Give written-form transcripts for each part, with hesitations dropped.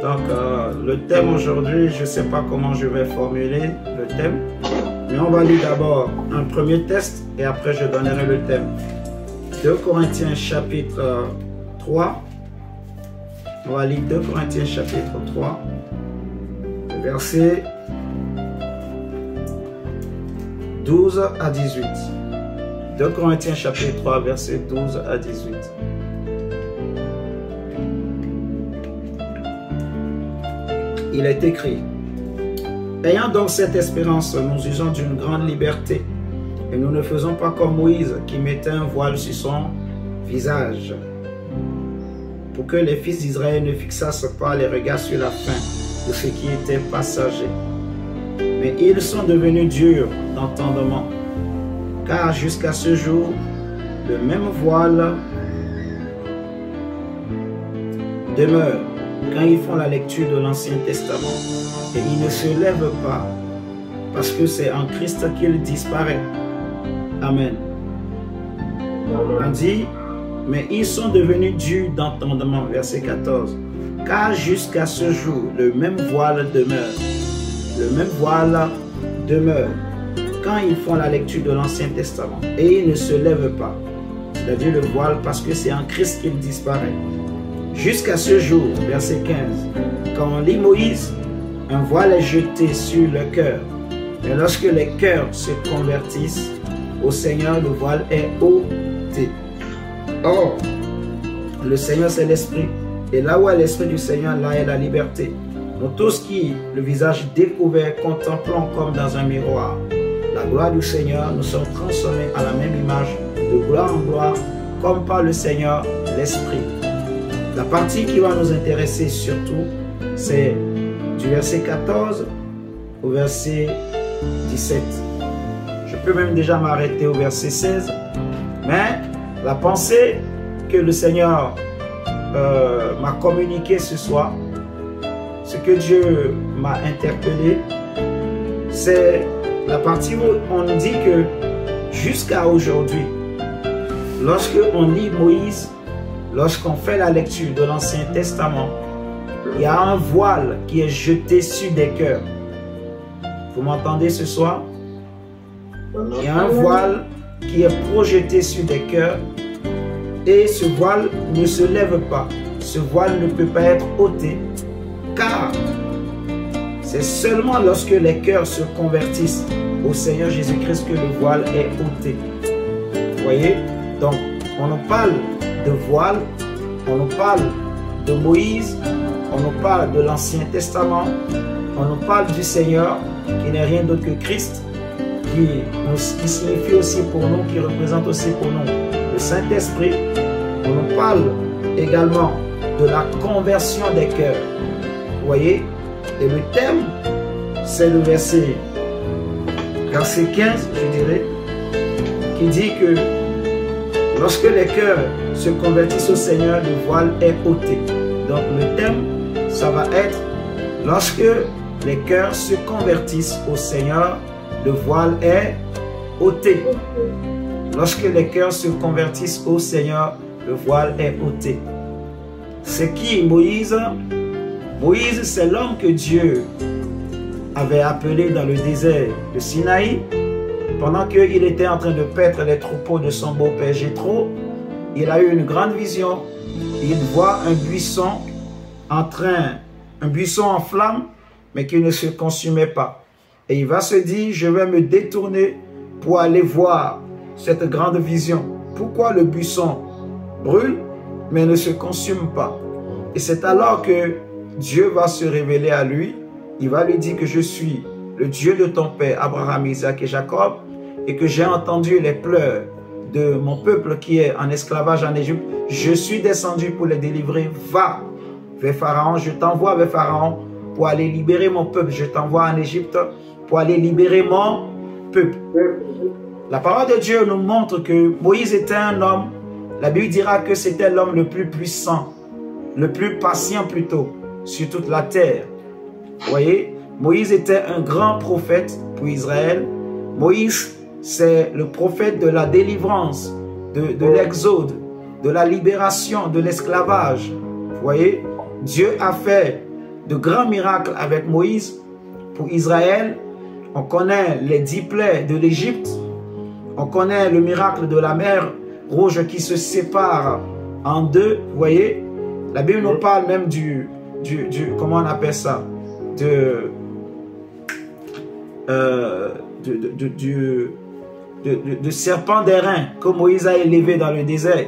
Donc, le thème aujourd'hui, je ne sais pas comment je vais formuler le thème, mais on va lire d'abord un premier test et après je donnerai le thème. 2 Corinthiens chapitre 3. On va lire 2 Corinthiens chapitre 3, versets 12 à 18. 2 Corinthiens chapitre 3, versets 12 à 18. Il est écrit: ayant donc cette espérance, nous usons d'une grande liberté, et nous ne faisons pas comme Moïse qui mettait un voile sur son visage, pour que les fils d'Israël ne fixassent pas les regards sur la fin de ce qui était passager. Mais ils sont devenus durs d'entendement, car jusqu'à ce jour, le même voile demeure quand ils font la lecture de l'Ancien Testament, et ils ne se lèvent pas, parce que c'est en Christ qu'il disparaît. Amen. On dit: mais ils sont devenus durs d'entendement, verset 14, car jusqu'à ce jour, le même voile demeure. Le même voile demeure quand ils font la lecture de l'Ancien Testament, et ils ne se lèvent pas. C'est-à-dire le voile, parce que c'est en Christ qu'il disparaît. Jusqu'à ce jour, verset 15, quand on lit Moïse, un voile est jeté sur le cœur. Mais lorsque les cœurs se convertissent au Seigneur, le voile est ôté. Or, le Seigneur, c'est l'Esprit. Et là où est l'Esprit du Seigneur, là est la liberté. Nous tous qui, le visage découvert, contemplons comme dans un miroir la gloire du Seigneur, nous sommes transformés à la même image, de gloire en gloire, comme par le Seigneur, l'Esprit. La partie qui va nous intéresser surtout, c'est du verset 14 au verset 17. Je peux même déjà m'arrêter au verset 16, mais la pensée que le Seigneur m'a communiquée ce soir, ce que Dieu m'a interpellé, c'est la partie où on dit que jusqu'à aujourd'hui, lorsque on lit Moïse, lorsqu'on fait la lecture de l'Ancien Testament, il y a un voile qui est jeté sur des cœurs. Vous m'entendez ce soir? Il y a un voile qui est projeté sur des cœurs, et ce voile ne se lève pas. Ce voile ne peut pas être ôté, car c'est seulement lorsque les cœurs se convertissent au Seigneur Jésus-Christ que le voile est ôté. Vous voyez? Donc, on nous parle de voile, on nous parle de Moïse, on nous parle de l'Ancien Testament, on nous parle du Seigneur qui n'est rien d'autre que Christ, qui signifie aussi pour nous, qui représente aussi pour nous le Saint-Esprit. On nous parle également de la conversion des cœurs. Vous voyez? Et le thème, c'est le verset 15, je dirais, qui dit que lorsque les cœurs se convertissent au Seigneur, le voile est ôté. Donc le thème, ça va être: lorsque les cœurs se convertissent au Seigneur, le voile est ôté. Lorsque les cœurs se convertissent au Seigneur, le voile est ôté. C'est qui Moïse? Moïse, c'est l'homme que Dieu avait appelé dans le désert de Sinaï. Pendant qu'il était en train de paître les troupeaux de son beau-père Jéthro, il a eu une grande vision. Il voit un buisson en flamme, mais qui ne se consumait pas. Et il va se dire: je vais me détourner pour aller voir cette grande vision. Pourquoi le buisson brûle, mais ne se consume pas? Et c'est alors que Dieu va se révéler à lui. Il va lui dire que je suis le Dieu de ton père Abraham, Isaac et Jacob, et que j'ai entendu les pleurs de mon peuple qui est en esclavage en Égypte. Je suis descendu pour les délivrer. Va vers Pharaon, je t'envoie vers Pharaon pour aller libérer mon peuple. Je t'envoie en Égypte pour aller libérer mon peuple. La parole de Dieu nous montre que Moïse était un homme. La Bible dira que c'était l'homme le plus puissant, le plus patient plutôt, sur toute la terre. Vous voyez, Moïse était un grand prophète pour Israël. Moïse, c'est le prophète de la délivrance, de l'exode, de la libération de l'esclavage. Vous voyez, Dieu a fait de grands miracles avec Moïse pour Israël. On connaît les 10 plaies de l'Égypte. On connaît le miracle de la mer Rouge qui se sépare en deux. Vous voyez, la Bible nous parle même comment on appelle ça, de serpent d'airain que Moïse a élevé dans le désert,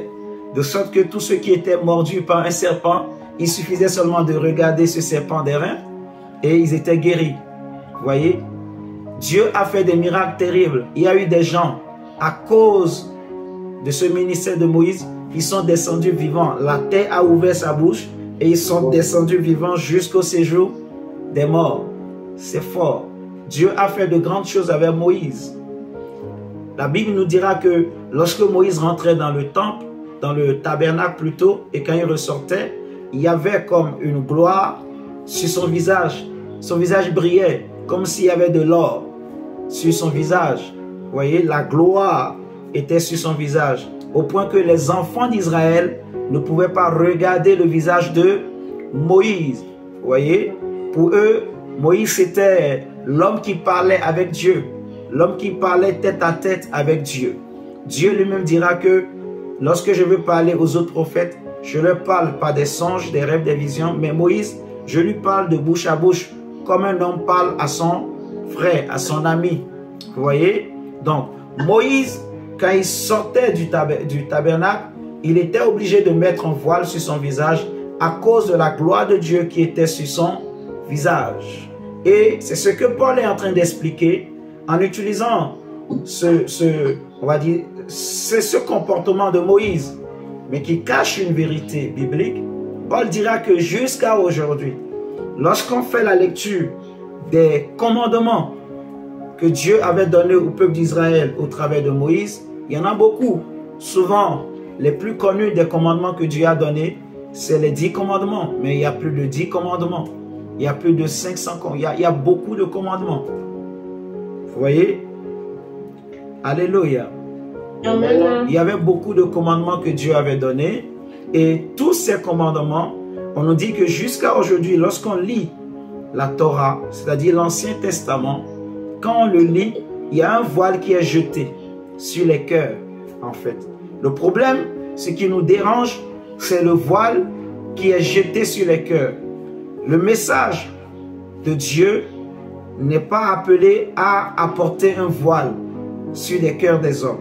de sorte que tous ceux qui étaient mordus par un serpent, il suffisait seulement de regarder ce serpent d'airain et ils étaient guéris. Vous voyez, Dieu a fait des miracles terribles. Il y a eu des gens, à cause de ce ministère de Moïse, qui sont descendus vivants. La terre a ouvert sa bouche et ils sont descendus vivants jusqu'au séjour des morts. C'est fort. Dieu a fait de grandes choses avec Moïse. La Bible nous dira que lorsque Moïse rentrait dans le temple, dans le tabernacle plutôt, et quand il ressortait, il y avait comme une gloire sur son visage. Son visage brillait comme s'il y avait de l'or sur son visage. Vous voyez, la gloire était sur son visage, au point que les enfants d'Israël ne pouvaient pas regarder le visage de Moïse. Vous voyez, pour eux, Moïse c'était l'homme qui parlait avec Dieu, l'homme qui parlait tête à tête avec Dieu. Dieu lui-même dira que lorsque je veux parler aux autres prophètes, je ne leur parle pas des songes, des rêves, des visions, mais Moïse, je lui parle de bouche à bouche, comme un homme parle à son frère, à son ami. Vous voyez? Donc, Moïse, quand il sortait du tabernacle, il était obligé de mettre un voile sur son visage à cause de la gloire de Dieu qui était sur son visage. Et c'est ce que Paul est en train d'expliquer en utilisant on va dire, ce comportement de Moïse, mais qui cache une vérité biblique. Paul dira que jusqu'à aujourd'hui, lorsqu'on fait la lecture des commandements que Dieu avait donnés au peuple d'Israël au travers de Moïse, il y en a beaucoup. Souvent, les plus connus des commandements que Dieu a donnés, c'est les 10 commandements. Mais il y a plus de 10 commandements. Il y a plus de 500 commandements. Il y a beaucoup de commandements. Vous voyez? Alléluia. Amen. Il y avait beaucoup de commandements que Dieu avait donnés. Et tous ces commandements, on nous dit que jusqu'à aujourd'hui, lorsqu'on lit la Torah, c'est-à-dire l'Ancien Testament, quand on le lit, il y a un voile qui est jeté sur les cœurs, en fait. Le problème, ce qui nous dérange, c'est le voile qui est jeté sur les cœurs. Le message de Dieu n'est pas appelé à apporter un voile sur les cœurs des hommes.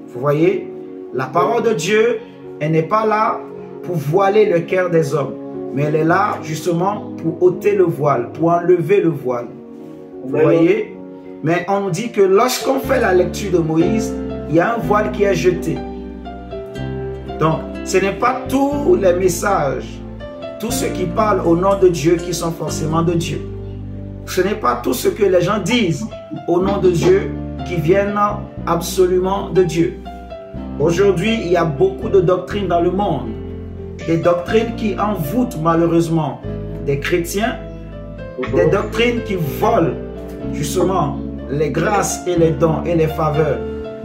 Vous voyez, la parole de Dieu, elle n'est pas là pour voiler le cœur des hommes, mais elle est là justement pour ôter le voile, pour enlever le voile. Vous voyez? Mais on nous dit que lorsqu'on fait la lecture de Moïse, il y a un voile qui est jeté. Donc, ce n'est pas tous les messages, tous ceux qui parlent au nom de Dieu qui sont forcément de Dieu. Ce n'est pas tout ce que les gens disent au nom de Dieu qui viennent absolument de Dieu. Aujourd'hui, il y a beaucoup de doctrines dans le monde. Des doctrines qui envoûtent malheureusement des chrétiens. Des doctrines qui volent justement les grâces et les dons et les faveurs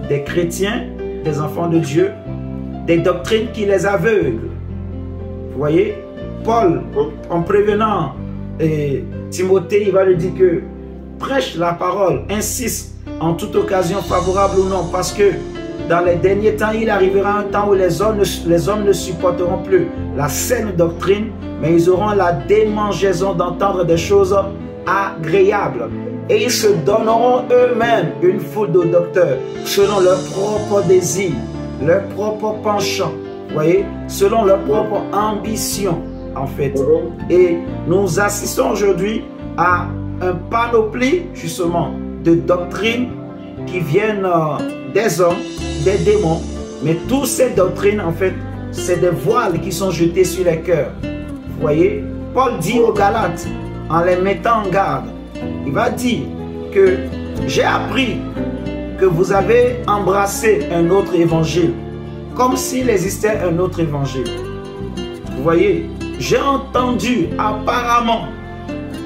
des chrétiens, des enfants de Dieu. Des doctrines qui les aveuglent. Vous voyez, Paul, en prévenant Timothée, il va lui dire que prêche la parole, insiste en toute occasion favorable ou non, parce que dans les derniers temps, il arrivera un temps où les hommes ne supporteront plus la saine doctrine, mais ils auront la démangeaison d'entendre des choses agréables. Et ils se donneront eux-mêmes une foule de docteurs selon leurs propres désirs, leurs propres penchants, vous voyez, selon leurs propres ambitions, en fait. Et nous assistons aujourd'hui à un panoplie, justement, de doctrines qui viennent des hommes, des démons, mais toutes ces doctrines, en fait, c'est des voiles qui sont jetés sur les cœurs. Vous voyez, Paul dit aux Galates, en les mettant en garde, il va dire que j'ai appris que vous avez embrassé un autre évangile, comme s'il existait un autre évangile. Vous voyez, j'ai entendu apparemment,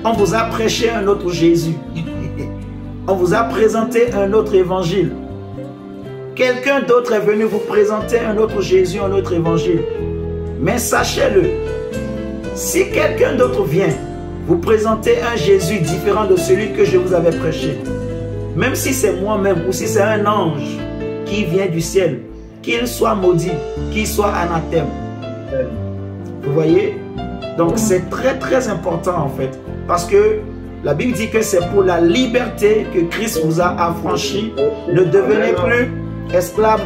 on vous a prêché un autre Jésus. On vous a présenté un autre évangile. Quelqu'un d'autre est venu vous présenter un autre Jésus, un autre évangile. Mais sachez-le, si quelqu'un d'autre vient vous présentez un Jésus différent de celui que je vous avais prêché, même si c'est moi-même ou si c'est un ange qui vient du ciel, qu'il soit maudit, qu'il soit anathème. Vous voyez? Donc c'est très très important en fait, parce que la Bible dit que c'est pour la liberté que Christ vous a affranchi. Ne devenez plus esclaves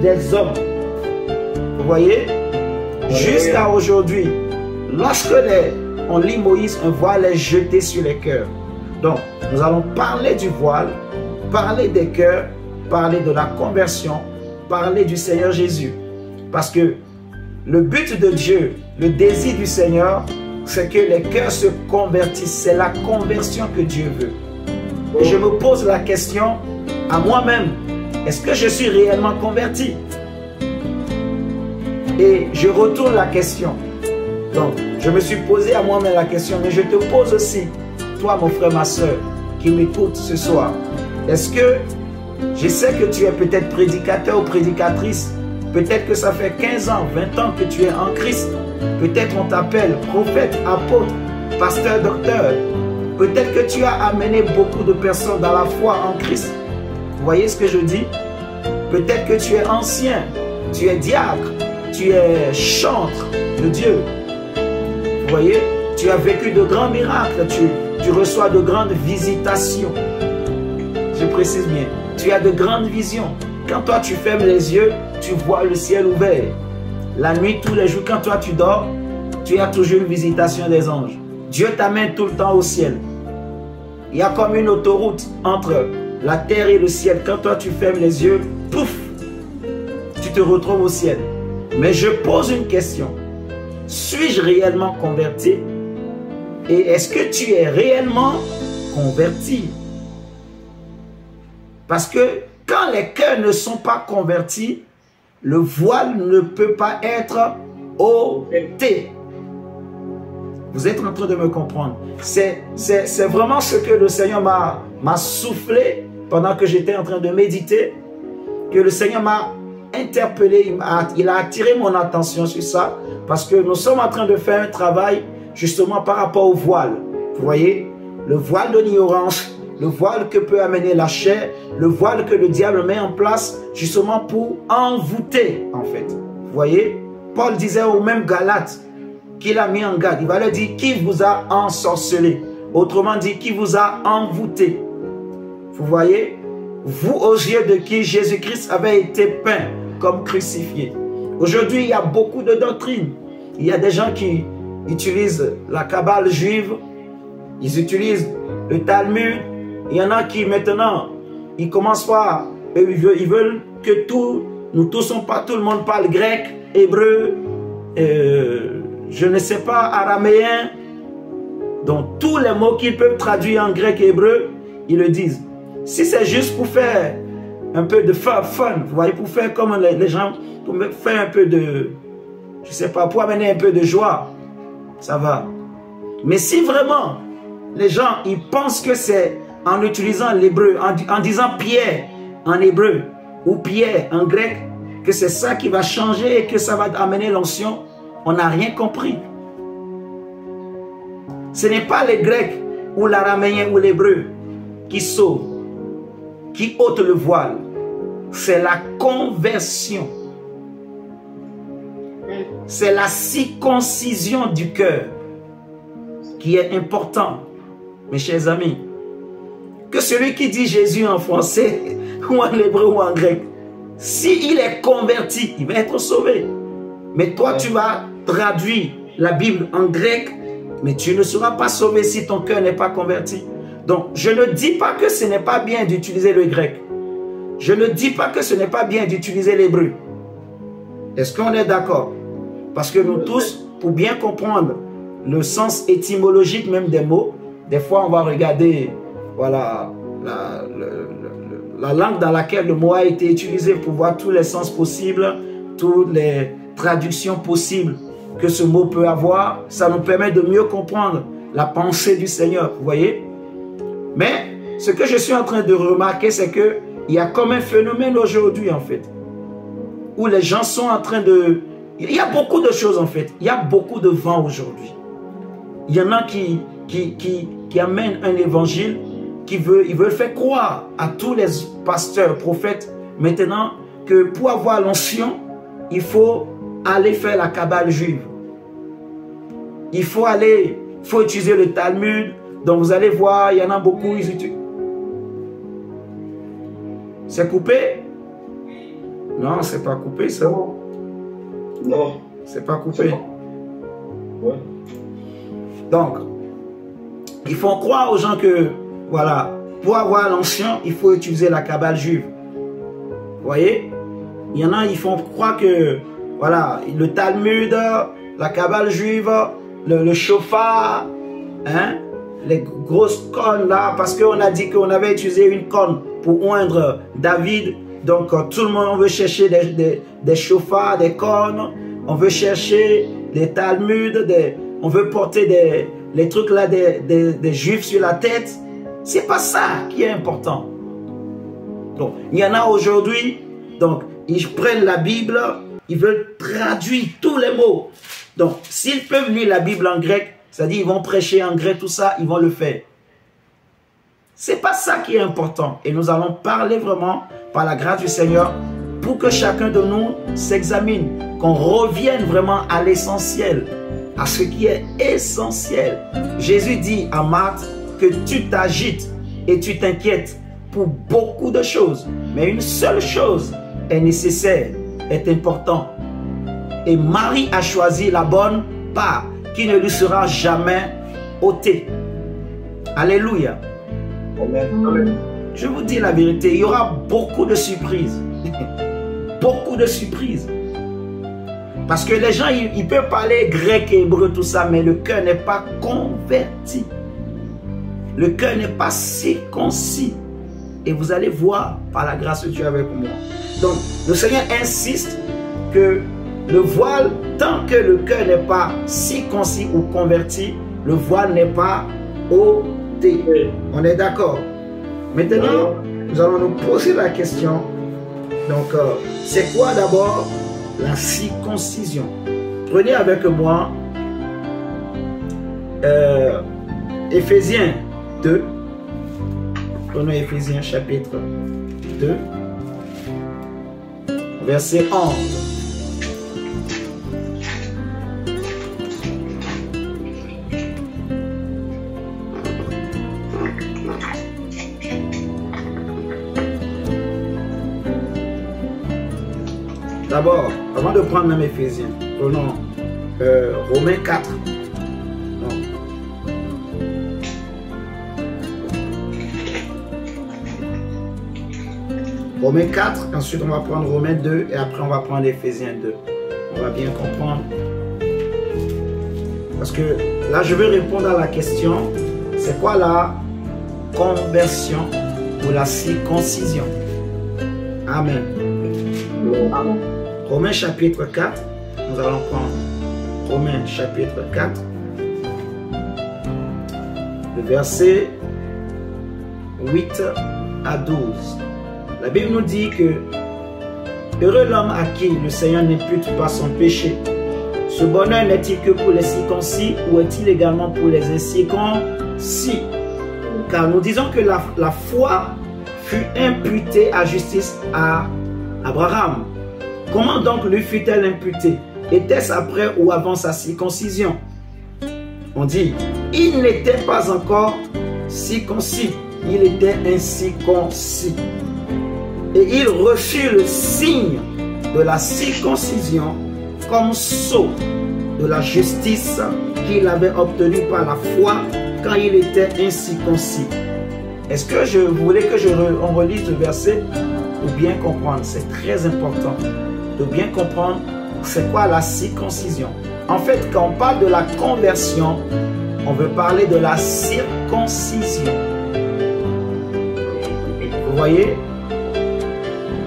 des hommes. Vous voyez? Jusqu'à aujourd'hui, lorsque on lit Moïse, un voile est jeté sur les cœurs. Donc, nous allons parler du voile, parler des cœurs, parler de la conversion, parler du Seigneur Jésus. Parce que le but de Dieu, le désir du Seigneur, c'est que les cœurs se convertissent. C'est la conversion que Dieu veut. Et je me pose la question à moi-même, est-ce que je suis réellement converti? Et je retourne la question. Donc, je me suis posé à moi-même la question, mais je te pose aussi, toi mon frère, ma soeur, qui m'écoute ce soir. Est-ce que, je sais que tu es peut-être prédicateur ou prédicatrice, peut-être que ça fait 15 ans, 20 ans que tu es en Christ, peut-être on t'appelle prophète, apôtre, pasteur, docteur, peut-être que tu as amené beaucoup de personnes dans la foi en Christ. Vous voyez ce que je dis? Peut-être que tu es ancien, tu es diacre, tu es chantre de Dieu. Vous voyez, tu as vécu de grands miracles, tu reçois de grandes visitations. Je précise bien, tu as de grandes visions. Quand toi tu fermes les yeux, tu vois le ciel ouvert. La nuit, tous les jours, quand toi tu dors, tu as toujours une visitation des anges. Dieu t'amène tout le temps au ciel. Il y a comme une autoroute entre la terre et le ciel. Quand toi tu fermes les yeux, pouf, tu te retrouves au ciel. Mais je pose une question. Suis-je réellement converti? Et est-ce que tu es réellement converti? Parce que quand les cœurs ne sont pas convertis, le voile ne peut pas être ôté. Vous êtes en train de me comprendre. C'est vraiment ce que le Seigneur m'a soufflé pendant que j'étais en train de méditer, que le Seigneur m'a interpellé, il a attiré mon attention sur ça, parce que nous sommes en train de faire un travail justement par rapport au voile. Vous voyez, le voile de l'ignorance, le voile que peut amener la chair, le voile que le diable met en place justement pour envoûter en fait. Vous voyez, Paul disait aux mêmes Galates qu'il a mis en garde, il va leur dire qui vous a ensorcelé, autrement dit qui vous a envoûté. Vous voyez, vous aux yeux de qui Jésus-Christ avait été peint comme crucifié. Aujourd'hui, il y a beaucoup de doctrines. Il y a des gens qui utilisent la Kabbale juive, ils utilisent le Talmud. Il y en a qui maintenant, ils commencent par, ils veulent que nous tous, pas tout le monde parle grec, hébreu, je ne sais pas, araméen. Donc tous les mots qu'ils peuvent traduire en grec et hébreu, ils le disent. Si c'est juste pour faire un peu de fun, vous voyez, pour faire comme les gens, pour faire un peu de, je sais pas, pour amener un peu de joie, ça va. Mais si vraiment, les gens, ils pensent que c'est en utilisant l'hébreu, en disant Pierre en hébreu, ou Pierre en grec, que c'est ça qui va changer et que ça va amener l'onction, on n'a rien compris. Ce n'est pas les Grecs, ou l'araméen, ou l'hébreu qui sauvent, qui ôte le voile, c'est la conversion. C'est la circoncision du cœur qui est important, mes chers amis. Que celui qui dit Jésus en français, ou en hébreu, ou en grec, s'il est converti, il va être sauvé. Mais toi, tu vas traduire la Bible en grec, mais tu ne seras pas sauvé si ton cœur n'est pas converti. Donc, je ne dis pas que ce n'est pas bien d'utiliser le grec. Je ne dis pas que ce n'est pas bien d'utiliser l'hébreu. Est-ce qu'on est d'accord? Parce que nous tous, pour bien comprendre le sens étymologique même des mots, des fois on va regarder voilà, la langue dans laquelle le mot a été utilisé pour voir tous les sens possibles, toutes les traductions possibles que ce mot peut avoir. Ça nous permet de mieux comprendre la pensée du Seigneur, vous voyez? Mais ce que je suis en train de remarquer, c'est qu'il y a comme un phénomène aujourd'hui, en fait, où les gens sont en train de... Il y a beaucoup de choses, en fait. Il y a beaucoup de vent aujourd'hui. Il y en a qui amènent un évangile, ils veulent faire croire à tous les pasteurs, prophètes, maintenant, que pour avoir l'onction, il faut aller faire la Kabbale juive. Il faut utiliser le Talmud. Donc vous allez voir, il y en a beaucoup, ils utilisent. C'est coupé? Non, c'est pas coupé, ça. Non. C'est pas coupé. Ouais. Donc, ils font croire aux gens que, voilà, pour avoir l'onction, il faut utiliser la Kabbale juive. Vous voyez? Il y en a, ils font croire que, voilà, le Talmud, la Kabbale juive, le chauffard, hein, les grosses cornes là, parce qu'on a dit qu'on avait utilisé une corne pour oindre David. Donc, tout le monde, on veut chercher des chauffards, des cornes, on veut chercher des Talmuds, on veut porter les trucs là des juifs sur la tête. C'est pas ça qui est important. Donc, il y en a aujourd'hui, donc, ils prennent la Bible, ils veulent traduire tous les mots. Donc, s'ils peuvent lire la Bible en grec, c'est-à-dire ils vont prêcher en grec, tout ça, ils vont le faire. C'est pas ça qui est important. Et nous allons parler vraiment, par la grâce du Seigneur, pour que chacun de nous s'examine, qu'on revienne vraiment à l'essentiel, à ce qui est essentiel. Jésus dit à Marthe que tu t'agites et tu t'inquiètes pour beaucoup de choses. Mais une seule chose est nécessaire, est importante. Et Marie a choisi la bonne part qui ne lui sera jamais ôtée. Alléluia. Amen. Je vous dis la vérité, il y aura beaucoup de surprises. Beaucoup de surprises. Parce que les gens, ils peuvent parler grec et hébreu, tout ça, mais le cœur n'est pas converti. Le cœur n'est pas circoncis. Et vous allez voir par la grâce de Dieu avec moi. Donc, le Seigneur insiste que le voile, tant que le cœur n'est pas circoncis ou converti, le voile n'est pas ôté. On est d'accord? Maintenant, nous allons nous poser la question. Donc, c'est quoi d'abord la circoncision? Prenez avec moi Éphésiens 2. Prenons Éphésiens chapitre 2, verset 11. D'abord, avant de prendre même Éphésiens, prenons Romains 4. Non. Romains 4, ensuite on va prendre Romains 2 et après on va prendre Éphésiens 2. On va bien comprendre. Parce que là, je vais répondre à la question, c'est quoi la conversion ou la circoncision? Amen. Amen. Romains chapitre 4, nous allons prendre Romains chapitre 4, le verset 8 à 12. La Bible nous dit que heureux l'homme à qui le Seigneur n'impute pas son péché. Ce bonheur n'est-il que pour les circoncis ou est-il également pour les incirconcis? Car nous disons que la foi fut imputée à justice à Abraham. Comment donc lui fut-elle imputée? Était-ce après ou avant sa circoncision? On dit, il n'était pas encore circoncis, il était incirconcis. Et il reçut le signe de la circoncision comme sceau de la justice qu'il avait obtenue par la foi quand il était incirconcis. Est-ce que je voulais que on relise le verset pour bien comprendre? C'est très important de bien comprendre c'est quoi la circoncision. En fait, quand on parle de la conversion, on veut parler de la circoncision. Vous voyez?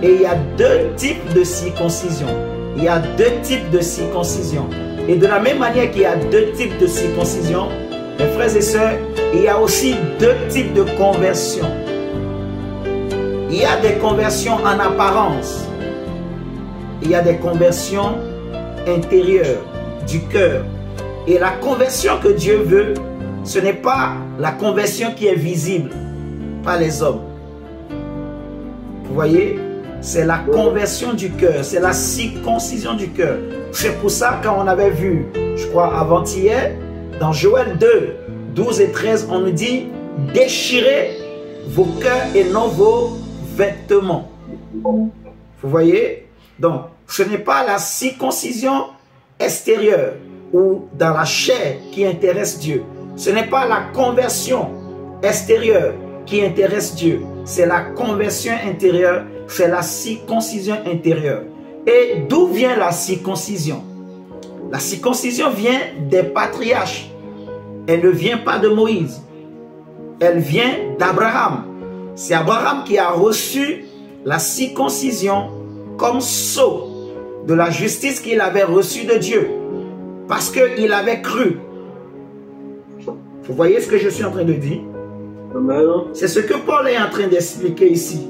Et il y a deux types de circoncision. Il y a deux types de circoncision. Et de la même manière qu'il y a deux types de circoncision, mes frères et sœurs, il y a aussi deux types de conversion. Il y a des conversions en apparence. Il y a des conversions intérieures, du cœur. Et la conversion que Dieu veut, ce n'est pas la conversion qui est visible par les hommes. Vous voyez? C'est la conversion du cœur, c'est la circoncision du cœur. C'est pour ça quand on avait vu, je crois avant-hier, dans Joël 2, 12 et 13, on nous dit « Déchirez vos cœurs et non vos vêtements ». Vous voyez? Donc, ce n'est pas la circoncision extérieure ou dans la chair qui intéresse Dieu. Ce n'est pas la conversion extérieure qui intéresse Dieu. C'est la conversion intérieure, c'est la circoncision intérieure. Et d'où vient la circoncision? La circoncision vient des patriarches. Elle ne vient pas de Moïse. Elle vient d'Abraham. C'est Abraham qui a reçu la circoncision comme sceau de la justice qu'il avait reçue de Dieu. Parce qu'il avait cru. Vous voyez ce que je suis en train de dire? C'est ce que Paul est en train d'expliquer ici.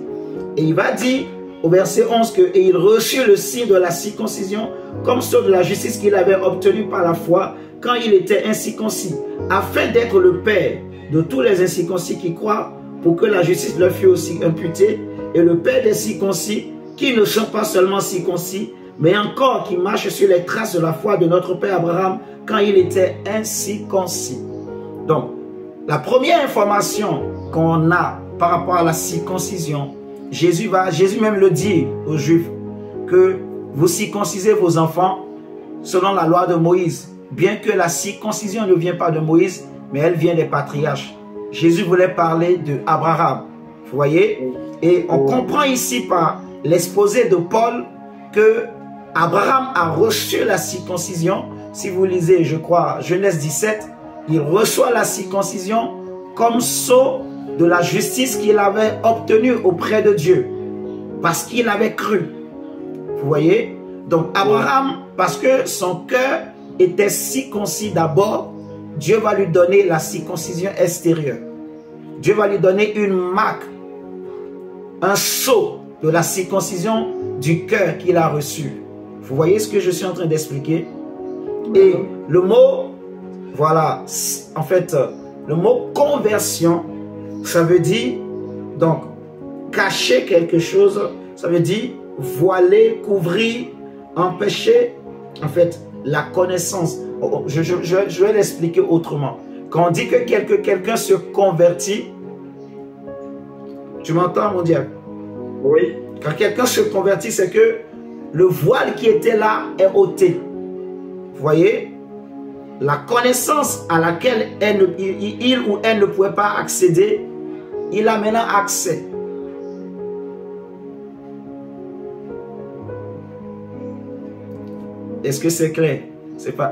Et il va dire au verset 11 que « Et il reçut le signe de la circoncision comme sceau de la justice qu'il avait obtenu par la foi quand il était incirconcis, afin d'être le père de tous les incirconcis qui croient, pour que la justice leur fût aussi imputée, et le père des circoncis qui ne sont pas seulement circoncis, mais encore qui marchent sur les traces de la foi de notre père Abraham quand il était incirconcis. » Donc, la première information qu'on a par rapport à la circoncision, Jésus même le dit aux Juifs, que vous circoncisez vos enfants selon la loi de Moïse, bien que la circoncision ne vient pas de Moïse, mais elle vient des patriarches. Jésus voulait parler de Abraham, vous voyez? Et on comprend ici par l'exposé de Paul que Abraham a reçu la circoncision. Si vous lisez, je crois, Genèse 17, il reçoit la circoncision comme sceau de la justice qu'il avait obtenue auprès de Dieu, parce qu'il avait cru. Vous voyez? Donc Abraham, parce que son cœur était circoncis d'abord, Dieu va lui donner la circoncision extérieure. Dieu va lui donner une marque, un sceau de la circoncision du cœur qu'il a reçu. Vous voyez ce que je suis en train d'expliquer? Et le mot, voilà, en fait, le mot conversion, ça veut dire, donc, cacher quelque chose, ça veut dire voiler, couvrir, empêcher, en fait, la connaissance. Je vais l'expliquer autrement. Quand on dit que quelqu'un se convertit, tu m'entends, mon diable? Oui. Quand quelqu'un se convertit, c'est que le voile qui était là est ôté. Vous voyez? La connaissance à laquelle il ou elle ne pouvait pas accéder, il a maintenant accès. Est-ce que c'est clair? C'est pas...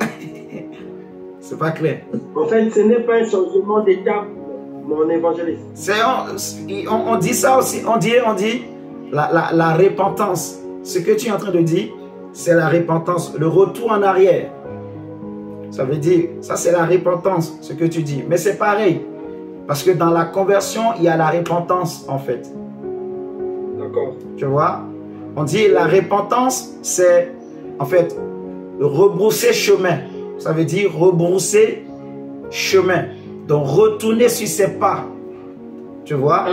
c'est pas clair. En fait, ce n'est pas un changement d'étape, mon évangéliste. On dit ça aussi, on dit la repentance. Ce que tu es en train de dire, c'est la repentance, le retour en arrière. Ça veut dire, ça c'est la repentance, ce que tu dis. Mais c'est pareil, parce que dans la conversion, il y a la repentance en fait. D'accord. Tu vois? On dit la repentance, c'est en fait rebrousser chemin. Ça veut dire rebrousser chemin. Donc retourner sur ses pas. Tu vois?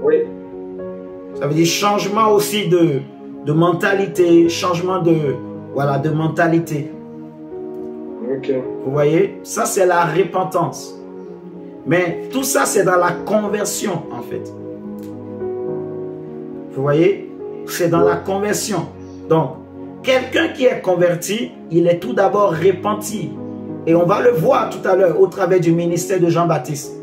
Oui. Ça veut dire changement aussi de mentalité, changement de mentalité. Ok. Vous voyez? Ça, c'est la repentance. Mais tout ça, c'est dans la conversion, en fait. Vous voyez? C'est dans la conversion. Donc, quelqu'un qui est converti, il est tout d'abord repenti. Et on va le voir tout à l'heure au travers du ministère de Jean-Baptiste.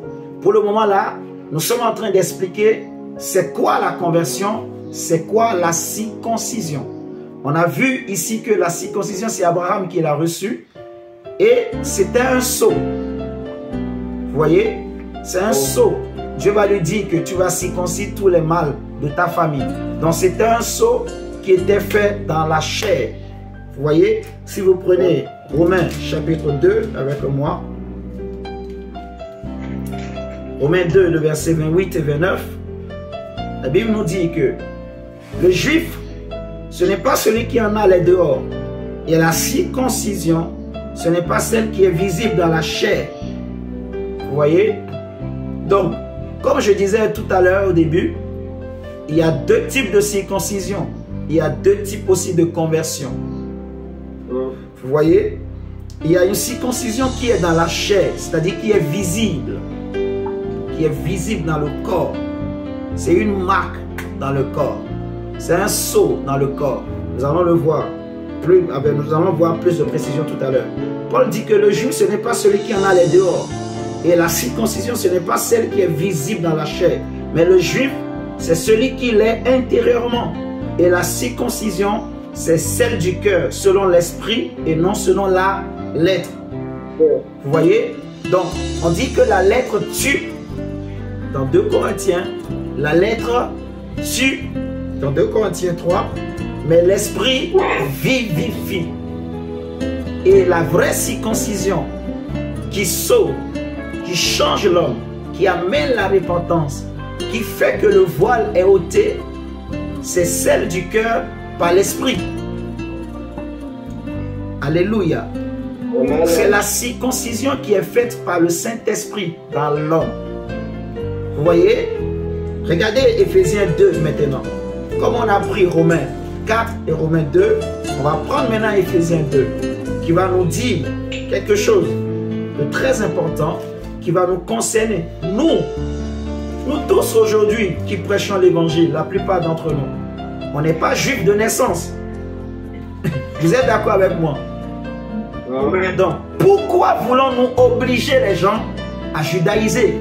Pour le moment là, nous sommes en train d'expliquer c'est quoi la conversion, c'est quoi la circoncision. On a vu ici que la circoncision, c'est Abraham qui l'a reçue. Et c'était un sceau. Vous voyez? C'est un sceau. Dieu va lui dire que tu vas circoncire tous les mâles de ta famille. Donc c'était un sceau qui était fait dans la chair. Vous voyez? Si vous prenez Romains chapitre 2 avec moi. Romains 2, le verset 28 et 29. La Bible nous dit que le juif, ce n'est pas celui qui en a les dehors. Et la circoncision, ce n'est pas celle qui est visible dans la chair. Vous voyez? Donc, comme je disais tout à l'heure au début, il y a deux types de circoncision. Il y a deux types aussi de conversion. Vous voyez? Il y a une circoncision qui est dans la chair, c'est-à-dire qui est visible. Qui est visible dans le corps. C'est une marque dans le corps. C'est un sceau dans le corps. Nous allons le voir. Nous allons voir plus de précision tout à l'heure. Paul dit que le juif, ce n'est pas celui qui en a les dehors. Et la circoncision, ce n'est pas celle qui est visible dans la chair. Mais le juif, c'est celui qui l'est intérieurement. Et la circoncision, c'est celle du cœur, selon l'esprit et non selon la lettre. Vous voyez? Donc, on dit que la lettre tue. Dans 2 Corinthiens, la lettre tue. Dans 2 Corinthiens 3, mais l'esprit vivifie. Et la vraie circoncision qui sauve, qui change l'homme, qui amène la repentance, qui fait que le voile est ôté, c'est celle du cœur par l'esprit. Alléluia. C'est la circoncision qui est faite par le Saint-Esprit dans l'homme. Vous voyez? Regardez Éphésiens 2 maintenant. Comme on a pris Romains 4 et Romains 2, on va prendre maintenant Éphésiens 2, qui va nous dire quelque chose de très important, qui va nous concerner. Nous tous aujourd'hui qui prêchons l'évangile, la plupart d'entre nous, on n'est pas juifs de naissance. Vous êtes d'accord avec moi? Donc, pourquoi voulons-nous obliger les gens à judaïser?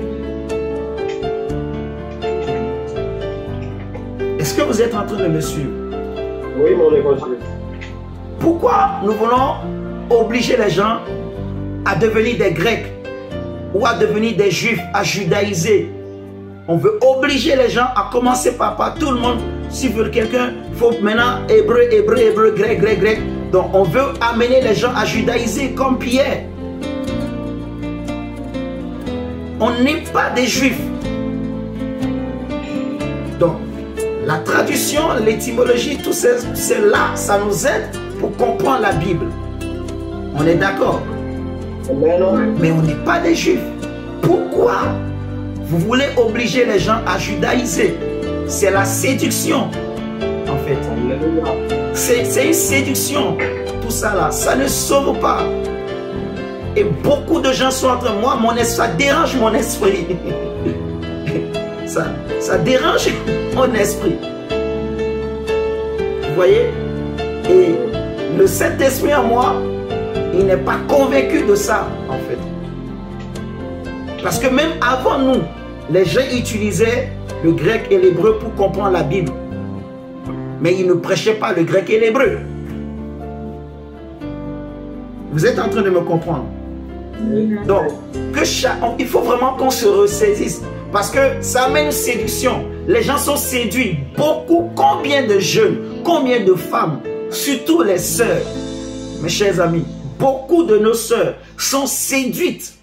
Est-ce que vous êtes en train de me suivre? Oui, mon évangile. Pourquoi nous voulons obliger les gens à devenir des Grecs ou à devenir des Juifs, à judaïser? On veut obliger les gens à commencer par tout le monde. Si veut quelqu'un, il faut maintenant hébreu, grec. Donc on veut amener les gens à judaïser comme Pierre. On n'est pas des Juifs. Donc, la traduction, l'étymologie, tout cela, ça nous aide pour comprendre la Bible. On est d'accord? Mais on n'est pas des Juifs. Pourquoi vous voulez obliger les gens à judaïser? C'est la séduction, en fait. C'est une séduction. Tout ça là, ça ne sauve pas. Et beaucoup de gens sont en train de moi, ça dérange mon esprit. Ça dérange mon esprit. Vous voyez? Et le Saint-Esprit en moi, il n'est pas convaincu de ça, en fait. Parce que même avant nous, les gens utilisaient le grec et l'hébreu pour comprendre la Bible. Mais ils ne prêchaient pas le grec et l'hébreu. Vous êtes en train de me comprendre? Donc, il faut vraiment qu'on se ressaisisse. Parce que ça amène une séduction. Les gens sont séduits. Beaucoup. Combien de jeunes, combien de femmes, surtout les sœurs, mes chers amis, beaucoup de nos sœurs sont séduites.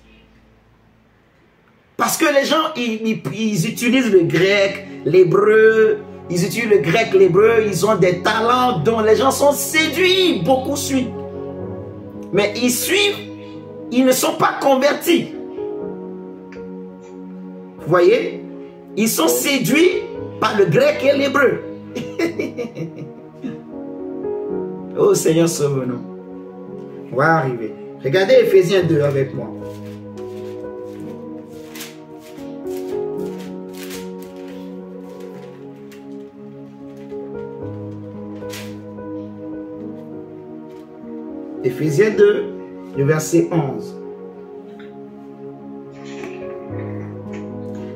Parce que les gens, ils utilisent le grec, l'hébreu, ils utilisent le grec, l'hébreu, ils ont des talents dont les gens sont séduits. Beaucoup suivent. Mais ils suivent, ils ne sont pas convertis. Vous voyez? Ils sont séduits par le grec et l'hébreu. Oh Seigneur, sauve-nous. On va arriver. Regardez Éphésiens 2 avec moi. Éphésiens 2, le verset 11.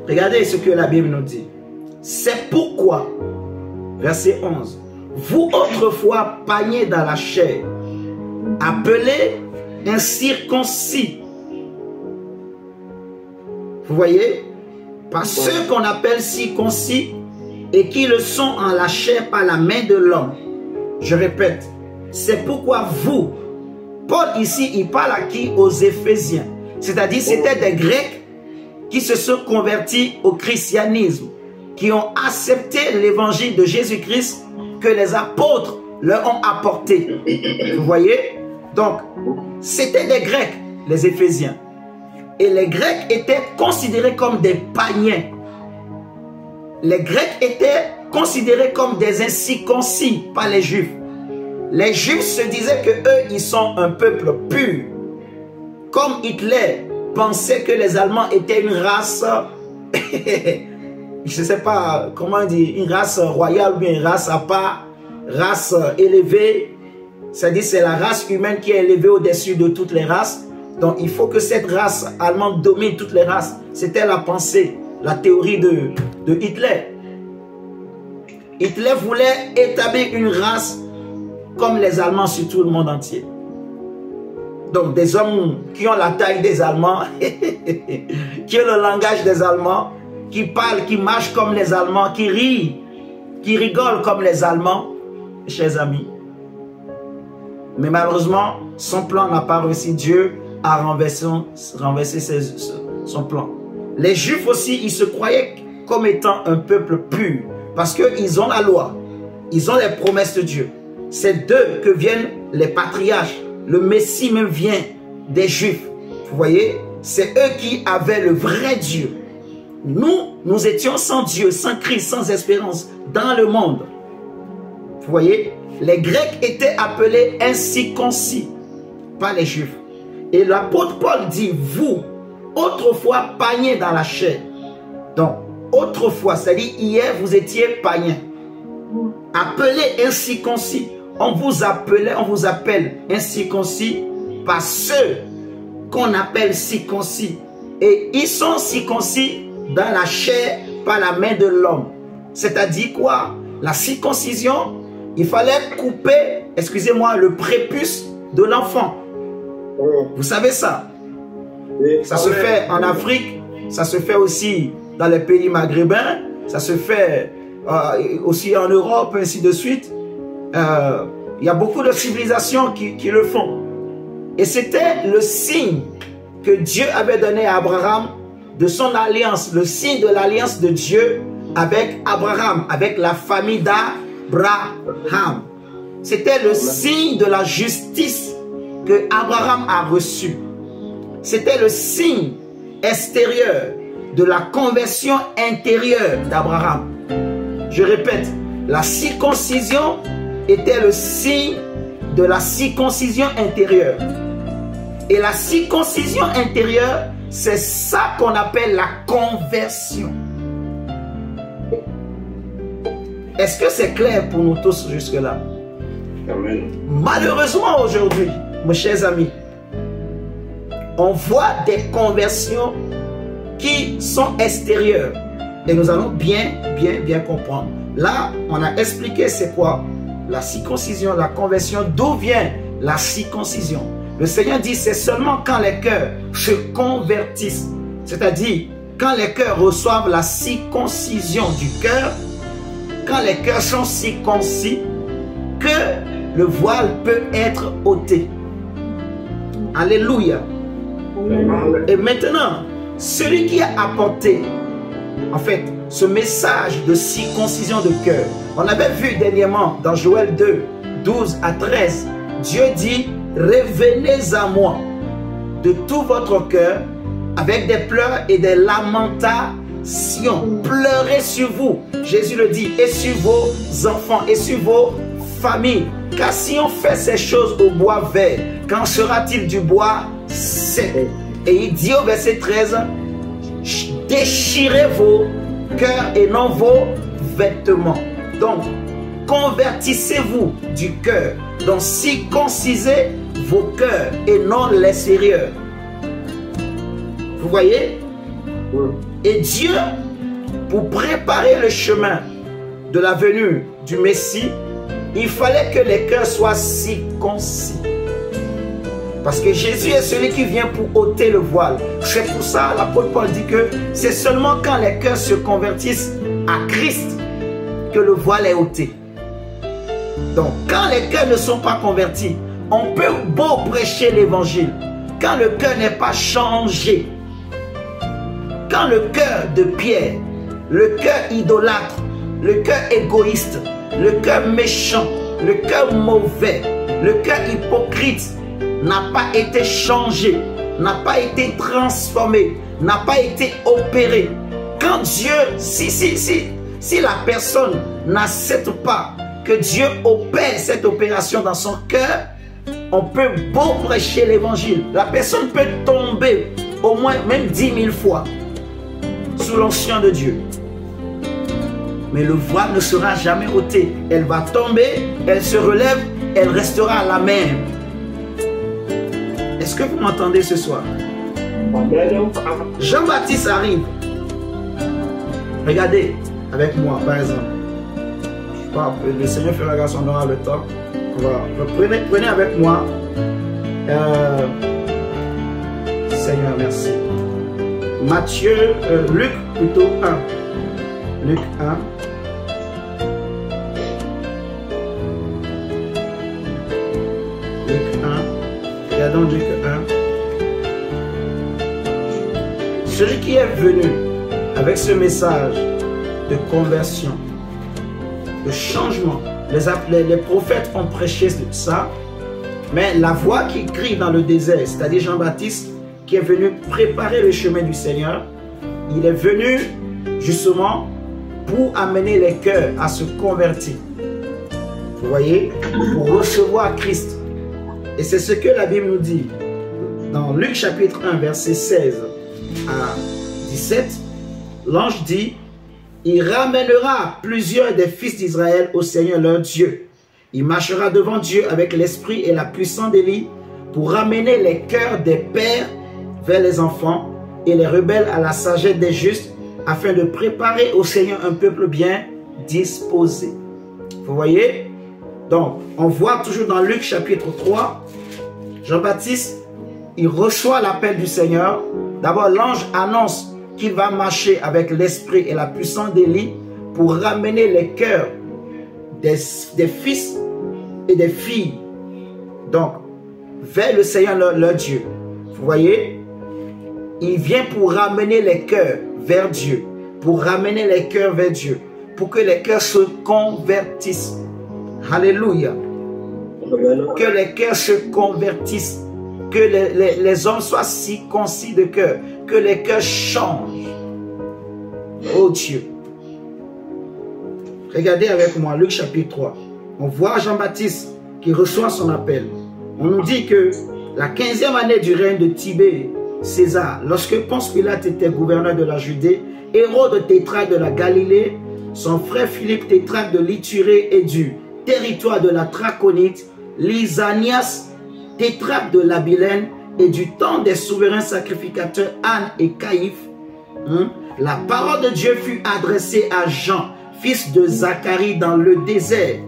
Regardez ce que la Bible nous dit. C'est pourquoi, verset 11, vous autrefois païens dans la chair, appelés incirconcis. Vous voyez? Par ceux qu'on appelle circoncis et qui le sont en la chair par la main de l'homme. Je répète, c'est pourquoi vous, Paul ici, il parle à qui? Aux Éphésiens. C'est-à-dire, c'était des Grecs qui se sont convertis au christianisme, qui ont accepté l'évangile de Jésus-Christ que les apôtres leur ont apporté. Vous voyez? Donc, c'était des Grecs, les Éphésiens. Et les Grecs étaient considérés comme des païens. Les Grecs étaient considérés comme des incirconcis par les Juifs. Les Juifs se disaient que eux, ils sont un peuple pur. Comme Hitler pensait que les Allemands étaient une race, je ne sais pas comment dire, une race royale ou bien une race à part, race élevée. C'est-à-dire c'est la race humaine qui est élevée au-dessus de toutes les races. Donc il faut que cette race allemande domine toutes les races. C'était la pensée, la théorie de Hitler. Hitler voulait établir une race comme les Allemands sur tout le monde entier. Donc des hommes qui ont la taille des Allemands, qui ont le langage des Allemands, qui parlent, qui marchent comme les Allemands, qui rient, qui rigolent comme les Allemands, chers amis. Mais malheureusement, son plan n'a pas réussi. Dieu a renversé son plan. Les Juifs aussi, ils se croyaient comme étant un peuple pur. Parce qu'ils ont la loi. Ils ont les promesses de Dieu. C'est d'eux que viennent les patriarches. Le Messie même vient des Juifs. Vous voyez, c'est eux qui avaient le vrai Dieu. Nous étions sans Dieu, sans Christ, sans espérance dans le monde. Vous voyez, les Grecs étaient appelés incirconcis par les Juifs. Et l'apôtre Paul dit, vous, autrefois païens dans la chair. Donc, autrefois, c'est-à-dire hier, vous étiez païens. Appelés incirconcis. On vous appelle incirconcis par ceux qu'on appelle circoncis. Et ils sont circoncis dans la chair par la main de l'homme. C'est-à-dire quoi? La circoncision, il fallait couper, excusez-moi, le prépuce de l'enfant. Vous savez ça? Ça se fait en Afrique, ça se fait aussi dans les pays maghrébins, ça se fait aussi en Europe, ainsi de suite. Il y a beaucoup de civilisations qui le font. Et c'était le signe que Dieu avait donné à Abraham de son alliance, le signe de l'alliance de Dieu avec Abraham, avec la famille d'Abraham. C'était le signe de la justice que Abraham a reçu. C'était le signe extérieur de la conversion intérieure d'Abraham. Je répète, la circoncision était le signe de la circoncision intérieure. Et la circoncision intérieure, c'est ça qu'on appelle la conversion. Est-ce que c'est clair pour nous tous jusque-là? Amen. Malheureusement aujourd'hui, mes chers amis, on voit des conversions qui sont extérieures. Et nous allons bien comprendre. Là, on a expliqué c'est quoi la circoncision, la conversion, d'où vient la circoncision. Le Seigneur dit c'est seulement quand les cœurs se convertissent, c'est-à-dire quand les cœurs reçoivent la circoncision du cœur, quand les cœurs sont circoncis, que le voile peut être ôté. Alléluia. Et maintenant, celui qui a apporté, en fait, ce message de circoncision de cœur, on avait vu dernièrement dans Joël 2, 12 à 13, Dieu dit, revenez à moi de tout votre cœur avec des pleurs et des lamentations. Pleurez sur vous, Jésus le dit, et sur vos enfants et sur vos familles. Car si on fait ces choses au bois vert, quand sera-t-il du bois sec? Et il dit au verset 13, déchirez vos cœurs et non vos vêtements. Donc, convertissez-vous du cœur. Donc, circoncisez vos cœurs et non l'extérieur. Vous voyez? Et Dieu, pour préparer le chemin de la venue du Messie, il fallait que les cœurs soient circoncis. Parce que Jésus est celui qui vient pour ôter le voile. C'est pour ça l'apôtre Paul dit que c'est seulement quand les cœurs se convertissent à Christ que le voile est ôté. Donc quand les cœurs ne sont pas convertis, on peut beau prêcher l'évangile. Quand le cœur n'est pas changé, quand le cœur de Pierre, le cœur idolâtre, le cœur égoïste, le cœur méchant, le cœur mauvais, le cœur hypocrite, n'a pas été changé, n'a pas été transformé, n'a pas été opéré, quand Dieu, si la personne n'accepte pas que Dieu opère cette opération dans son cœur, on peut beau prêcher l'évangile, la personne peut tomber au moins même 10 000 fois sous l'onction de Dieu. Mais le voile ne sera jamais ôté. Elle va tomber, elle se relève, elle restera la même. Est-ce que vous m'entendez ce soir? Jean-Baptiste arrive. Regardez avec moi, par exemple. Je sais pas, le Seigneur fera grâce, on aura le temps. Prenez avec moi. Seigneur, merci. Luc plutôt 1. Luc 1. Luc 1. Regardons Luc 1. Celui qui est venu avec ce message de conversion, de changement, les prophètes ont prêché ça, mais la voix qui crie dans le désert, c'est-à-dire Jean-Baptiste, qui est venu préparer le chemin du Seigneur, il est venu justement pour amener les cœurs à se convertir. Vous voyez, pour recevoir Christ. Et c'est ce que la Bible nous dit. Dans Luc chapitre 1, verset 16 à 17, l'ange dit: il ramènera plusieurs des fils d'Israël au Seigneur leur Dieu. Il marchera devant Dieu avec l'esprit et la puissance d'Élie pour ramener les cœurs des pères vers les enfants et les rebelles à la sagesse des justes, afin de préparer au Seigneur un peuple bien disposé. Vous voyez? Donc, on voit toujours dans Luc chapitre 3, Jean-Baptiste, il reçoit l'appel du Seigneur. D'abord, l'ange annonce qu'il va marcher avec l'esprit et la puissance d'Élie pour ramener les cœurs des fils et des filles, donc, vers le Seigneur leur Dieu. Vous voyez? Il vient pour ramener les cœurs vers Dieu, pour ramener les cœurs vers Dieu, pour que les cœurs se convertissent. Alléluia. Que les cœurs se convertissent, que les hommes soient circoncis de cœur, que les cœurs changent. Oh Dieu. Regardez avec moi Luc chapitre 3. On voit Jean-Baptiste qui reçoit son appel. On nous dit que la 15e année du règne de Tibère César, lorsque Ponce Pilate était gouverneur de la Judée, Hérode tétrarque de la Galilée, son frère Philippe tétrarque de l'Ithurée et du territoire de la Traconite, Lysanias tétrarque de l'Abilène, et du temps des souverains sacrificateurs Anne et Caïphe, la parole de Dieu fut adressée à Jean, fils de Zacharie, dans le désert.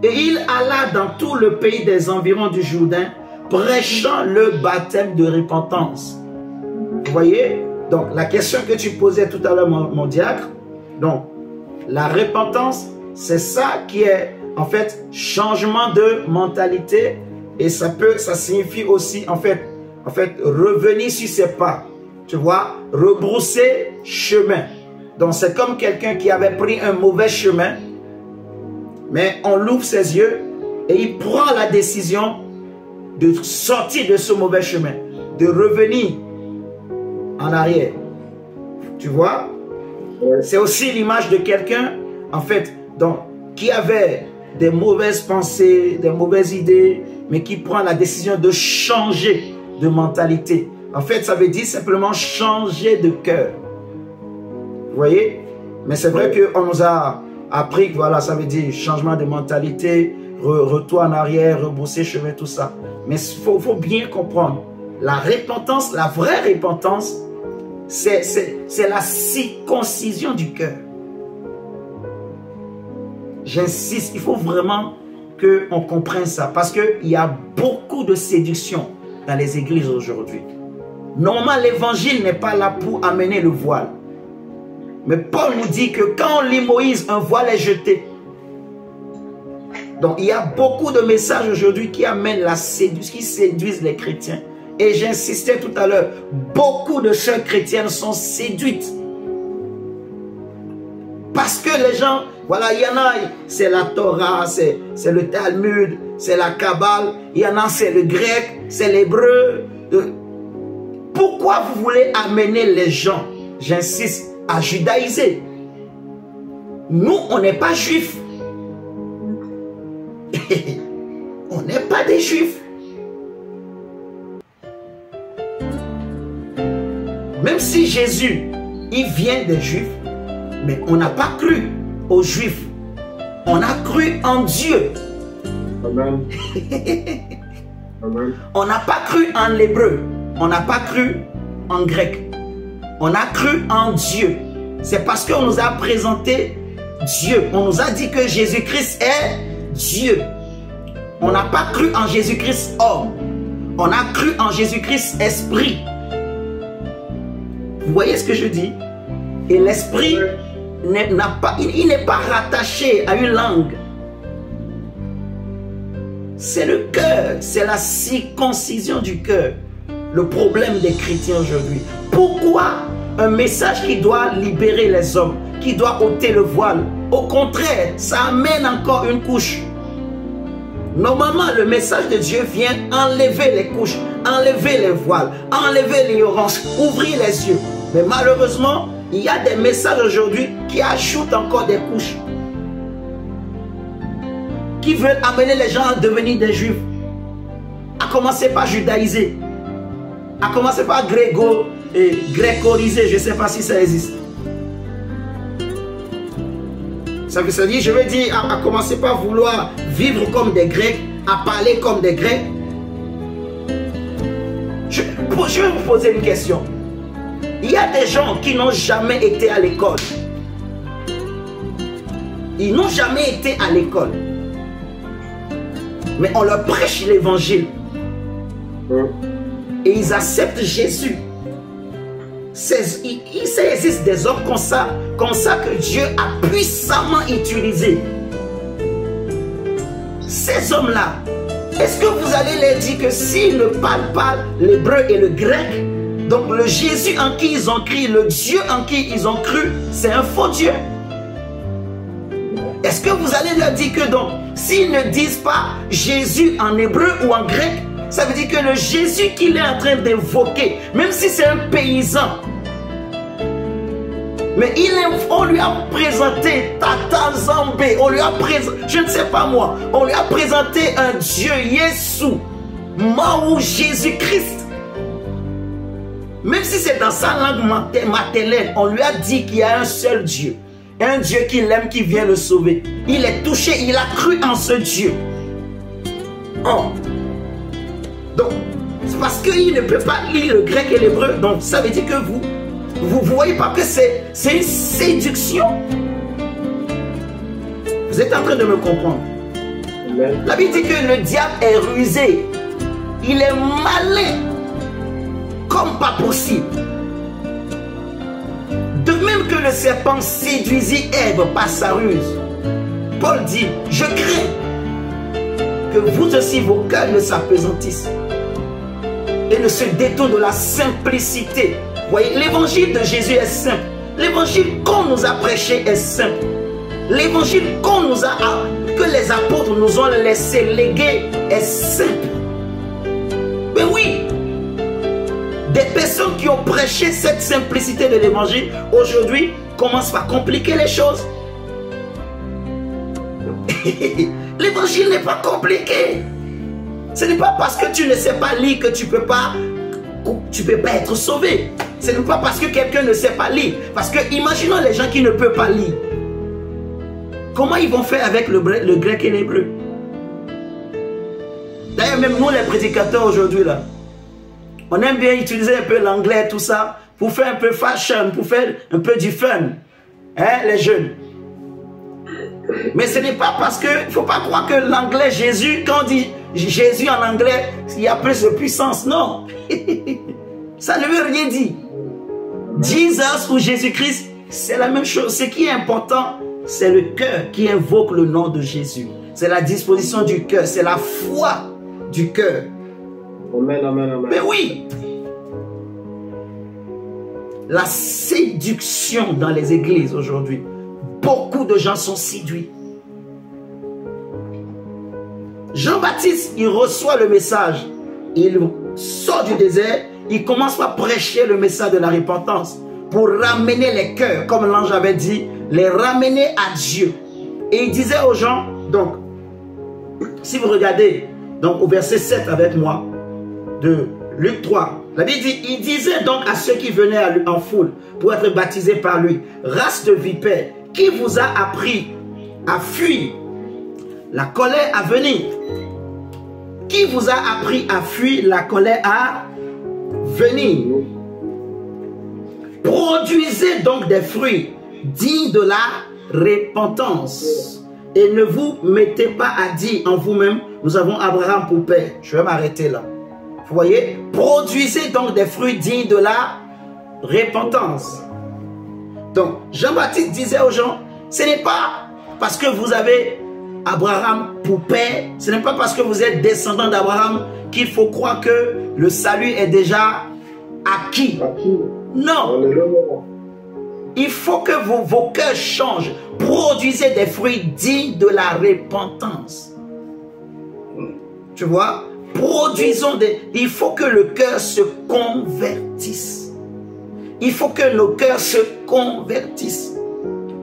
Et il alla dans tout le pays des environs du Jourdain, prêchant le baptême de repentance. Vous voyez? Donc, la question que tu posais tout à l'heure, mon diacre, donc, la repentance, c'est ça qui est, en fait, changement de mentalité, et ça signifie aussi, en fait, revenir sur ses pas, tu vois, rebrousser chemin. Donc, c'est comme quelqu'un qui avait pris un mauvais chemin, mais on l'ouvre ses yeux, et il prend la décision de sortir de ce mauvais chemin, de revenir en arrière. Tu vois? C'est aussi l'image de quelqu'un, en fait, donc, qui avait des mauvaises pensées, des mauvaises idées, mais qui prend la décision de changer de mentalité. En fait, ça veut dire simplement changer de cœur. Vous voyez? Mais c'est vrai qu'on nous a appris que voilà, ça veut dire changement de mentalité, retour en arrière, rebrousser chemin, tout ça. Mais il faut bien comprendre, la repentance, la vraie repentance, c'est la circoncision du cœur. J'insiste, il faut vraiment qu'on comprenne ça, parce qu'il y a beaucoup de séduction dans les églises aujourd'hui. Normalement, l'évangile n'est pas là pour amener le voile. Mais Paul nous dit que quand on lit Moïse, un voile est jeté. Donc, il y a beaucoup de messages aujourd'hui qui amènent la séduction, qui séduisent les chrétiens. Et j'insistais tout à l'heure, beaucoup de sœurs chrétiennes sont séduites. Parce que les gens, voilà, il y en a, c'est la Torah, c'est le Talmud, c'est la Kabbale, il y en a, c'est le grec, c'est l'hébreu. Pourquoi vous voulez amener les gens, j'insiste, à judaïser? Nous, on n'est pas juifs. On n'est pas des juifs. Même si Jésus, il vient des juifs, mais on n'a pas cru aux juifs. On a cru en Dieu. Amen. Amen. On n'a pas cru en l'hébreu. On n'a pas cru en grec. On a cru en Dieu. C'est parce qu'on nous a présenté Dieu. On nous a dit que Jésus-Christ est Dieu. On n'a pas cru en Jésus-Christ homme. On a cru en Jésus-Christ esprit. Vous voyez ce que je dis? Et l'esprit n'est pas rattaché à une langue. C'est le cœur, c'est la circoncision du cœur. Le problème des chrétiens aujourd'hui. Pourquoi un message qui doit libérer les hommes, qui doit ôter le voile? Au contraire, ça amène encore une couche. Normalement, le message de Dieu vient enlever les couches, enlever les voiles, enlever l'ignorance, ouvrir les yeux. Mais malheureusement, il y a des messages aujourd'hui qui ajoutent encore des couches, qui veulent amener les gens à devenir des juifs, à commencer par judaïser, à commencer par grécoriser, je ne sais pas si ça existe. Ça veut dire, je veux dire, à commencer par vouloir vivre comme des Grecs, à parler comme des Grecs. Je vais vous poser une question. Il y a des gens qui n'ont jamais été à l'école. Ils n'ont jamais été à l'école. Mais on leur prêche l'évangile. Et ils acceptent Jésus. Il existe des hommes comme ça que Dieu a puissamment utilisé. Ces hommes-là, est-ce que vous allez leur dire que s'ils ne parlent pas l'hébreu et le grec, donc le Jésus en qui ils ont cru, le Dieu en qui ils ont cru, c'est un faux Dieu? Est-ce que vous allez leur dire que donc, s'ils ne disent pas Jésus en hébreu ou en grec, ça veut dire que le Jésus qu'il est en train d'invoquer, même si c'est un paysan, mais on lui a présenté Tata Zambé, on lui a présenté, je ne sais pas moi, on lui a présenté un Dieu, Jésus, Mahou, Jésus-Christ. Même si c'est dans sa langue maternelle, on lui a dit qu'il y a un seul Dieu. Un Dieu qu'il aime, qui vient le sauver. Il est touché, il a cru en ce Dieu. Oh. Donc, c'est parce qu'il ne peut pas lire le grec et l'hébreu. Donc, ça veut dire que vous voyez pas que c'est une séduction. Vous êtes en train de me comprendre. La Bible dit que le diable est rusé. Il est malin. Comme pas possible. De même que le serpent séduisit Ève par sa ruse. Paul dit, je crains que vous aussi vos cœurs ne s'appesantissent et ne se détournent de la simplicité. Vous voyez, l'évangile de Jésus est simple. L'évangile qu'on nous a prêché est simple. L'évangile que les apôtres nous ont laissé léguer est simple. Mais oui, des personnes qui ont prêché cette simplicité de l'évangile, aujourd'hui, commencent par compliquer les choses. L'évangile n'est pas compliqué. Ce n'est pas parce que tu ne sais pas lire que tu ne peux pas être sauvé. Ce n'est pas parce que quelqu'un ne sait pas lire. Parce que imaginons les gens qui ne peuvent pas lire. Comment ils vont faire avec le grec et l'hébreu? D'ailleurs, même nous les prédicateurs aujourd'hui là, on aime bien utiliser un peu l'anglais, tout ça, pour faire un peu fashion, pour faire un peu du fun. Hein, les jeunes. Mais ce n'est pas parce que, il ne faut pas croire que l'anglais Jésus, quand on dit Jésus en anglais, il y a plus de puissance. Non. Ça ne veut rien dire. Jesus ou Jésus-Christ, c'est la même chose. Ce qui est important, c'est le cœur qui invoque le nom de Jésus. C'est la disposition du cœur, c'est la foi du cœur. Amen, amen, amen. Mais oui, la séduction dans les églises aujourd'hui, beaucoup de gens sont séduits. Jean-Baptiste, il reçoit le message. Il sort du désert. Il commence par prêcher le message de la repentance pour ramener les cœurs, comme l'ange avait dit, les ramener à Dieu. Et il disait aux gens, donc, si vous regardez donc, au verset 7 avec moi, de Luc 3, la Bible dit, il disait donc à ceux qui venaient en foule pour être baptisés par lui, race de vipères, qui vous a appris à fuir la colère à venir? Qui vous a appris à fuir la colère à venir? Produisez donc des fruits dignes de la repentance. Et ne vous mettez pas à dire en vous-même, nous avons Abraham pour père. Je vais m'arrêter là. Vous voyez? Produisez donc des fruits dignes de la repentance. Donc, Jean-Baptiste disait aux gens, ce n'est pas parce que vous avez Abraham pour père, ce n'est pas parce que vous êtes descendant d'Abraham qu'il faut croire que le salut est déjà acquis. Non. Il faut que vos cœurs changent. Produisez des fruits dignes de la repentance. Tu vois? Produisons des... Il faut que le cœur se convertisse. Il faut que nos cœurs se convertissent.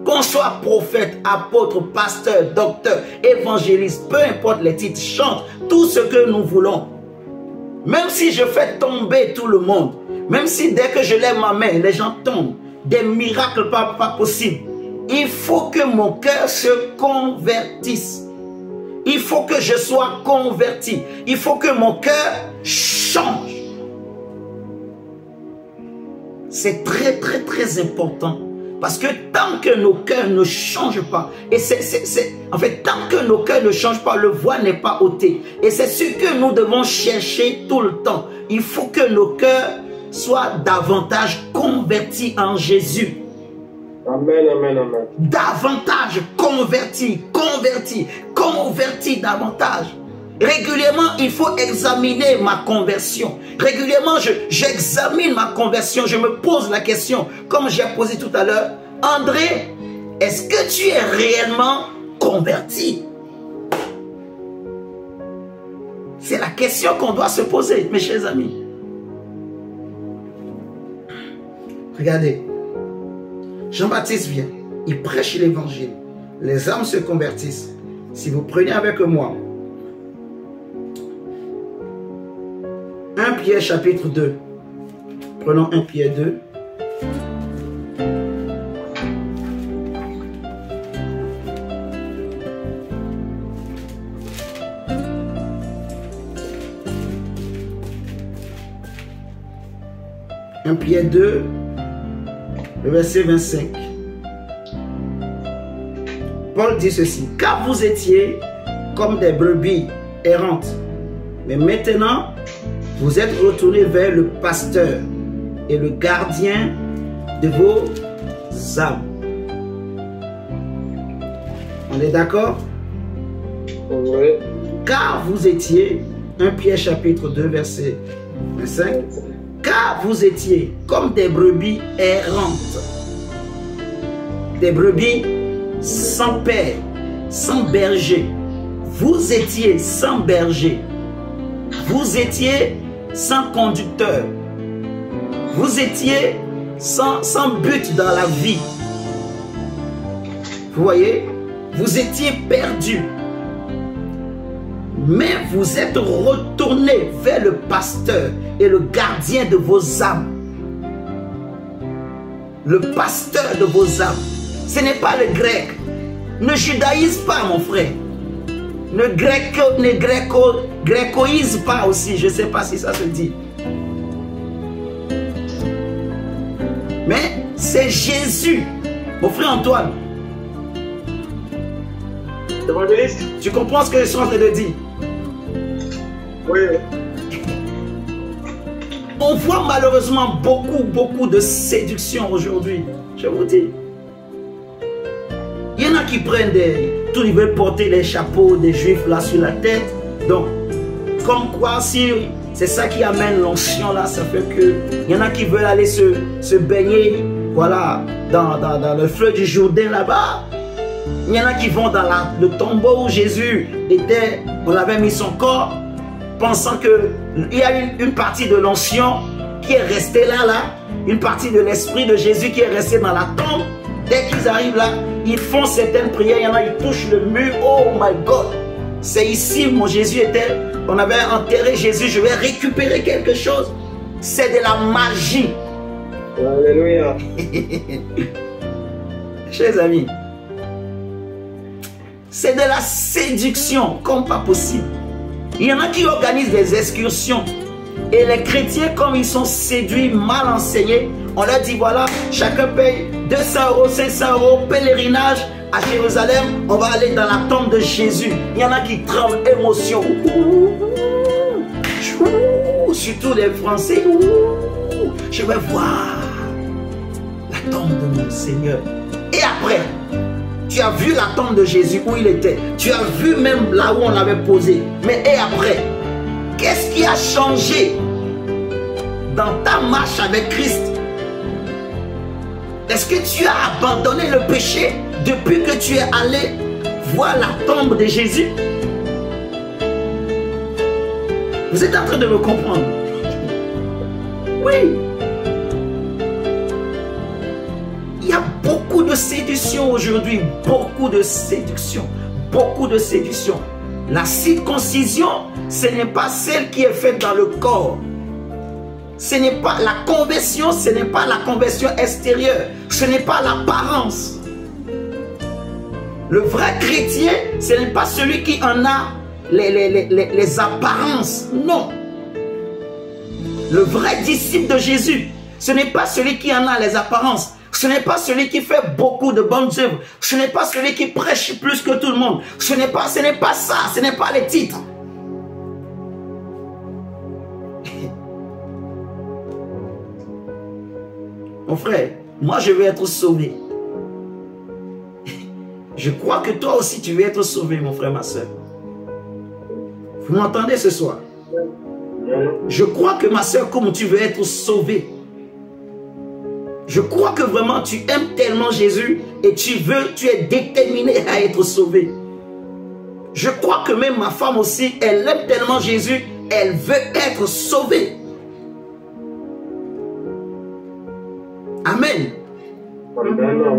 Qu'on soit prophète, apôtre, pasteur, docteur, évangéliste, peu importe les titres, chante tout ce que nous voulons. Même si je fais tomber tout le monde, même si dès que je lève ma main, les gens tombent, des miracles pas possibles, il faut que mon cœur se convertisse. Il faut que je sois converti. Il faut que mon cœur change. C'est très, très, très important. Parce que tant que nos cœurs ne changent pas, et en fait, tant que nos cœurs ne changent pas, le voile n'est pas ôté. Et c'est ce que nous devons chercher tout le temps. Il faut que nos cœurs soient davantage convertis en Jésus. Amen, amen, amen. Davantage convertis, convertis davantage. Régulièrement, il faut examiner ma conversion. Régulièrement, j'examine ma conversion. Je me pose la question, comme j'ai posé tout à l'heure, André, est-ce que tu es réellement converti? C'est la question qu'on doit se poser, mes chers amis. Regardez, Jean-Baptiste vient, il prêche l'évangile. Les âmes se convertissent. Si vous prenez avec moi 1 Pierre chapitre 2. Prenons 1 Pierre 2. Un Pierre 2, le verset 25. Paul dit ceci: car vous étiez comme des brebis errantes, mais maintenant vous êtes retournés vers le pasteur et le gardien de vos âmes. On est d'accord? Oui. Car vous étiez, 1 Pierre chapitre 2 verset 25, car vous étiez comme des brebis errantes, des brebis sans père, sans berger. Vous étiez sans berger. Vous étiez sans conducteur. Vous étiez sans but dans la vie. Vous voyez? Vous étiez perdu. Mais vous êtes retourné vers le pasteur et le gardien de vos âmes. Le pasteur de vos âmes. Ce n'est pas le grec. Ne judaïse pas, mon frère. Ne grécoïse pas aussi. Je ne sais pas si ça se dit. Mais c'est Jésus. Mon frère Antoine. Évangéliste. Tu comprends ce que je suis en train de dire? Oui. On voit malheureusement beaucoup de séduction aujourd'hui. Je vous dis. Il y en a qui prennent tout, ils veulent porter les chapeaux des juifs là sur la tête. Donc, comme quoi, si c'est ça qui amène l'onction là, ça fait que il y en a qui veulent aller se baigner, voilà, dans le fleuve du Jourdain là-bas. Il y en a qui vont dans le tombeau où Jésus était, on avait mis son corps, pensant qu'il y a une partie de l'onction qui est restée là, une partie de l'esprit de Jésus qui est resté dans la tombe. Dès qu'ils arrivent là, ils font certaines prières, il y en a, ils touchent le mur. Oh my God! C'est ici où mon Jésus était. On avait enterré Jésus, je vais récupérer quelque chose. C'est de la magie. Alléluia. Chers amis, c'est de la séduction comme pas possible. Il y en a qui organisent des excursions. Et les chrétiens, comme ils sont séduits, mal enseignés, on leur dit voilà, chacun paye 200 €, 500 €, pèlerinage à Jérusalem, on va aller dans la tombe de Jésus. Il y en a qui tremblent, émotion. Surtout les Français. Je vais voir la tombe de mon Seigneur. Et après, tu as vu la tombe de Jésus où il était. Tu as vu même là où on l'avait posé. Mais et après, qu'est-ce qui a changé dans ta marche avec Christ? Est-ce que tu as abandonné le péché depuis que tu es allé voir la tombe de Jésus? Vous êtes en train de me comprendre? Oui. Il y a beaucoup de séduction aujourd'hui. Beaucoup de séduction. Beaucoup de séduction. La circoncision, ce n'est pas celle qui est faite dans le corps. Ce n'est pas la conversion, ce n'est pas la conversion extérieure. Ce n'est pas l'apparence. Le vrai chrétien, ce n'est pas celui qui en a les apparences. Non. Le vrai disciple de Jésus, ce n'est pas celui qui en a les apparences. Ce n'est pas celui qui fait beaucoup de bonnes œuvres. Ce n'est pas celui qui prêche plus que tout le monde. Ce n'est pas ça. Ce n'est pas les titres. Mon frère, moi je veux être sauvé. Je crois que toi aussi tu veux être sauvé, mon frère, ma soeur. Vous m'entendez ce soir? Je crois que ma soeur, comme tu veux être sauvé. Je crois que vraiment tu aimes tellement Jésus et tu es déterminé à être sauvé. Je crois que même ma femme aussi, elle aime tellement Jésus, elle veut être sauvée. Amen.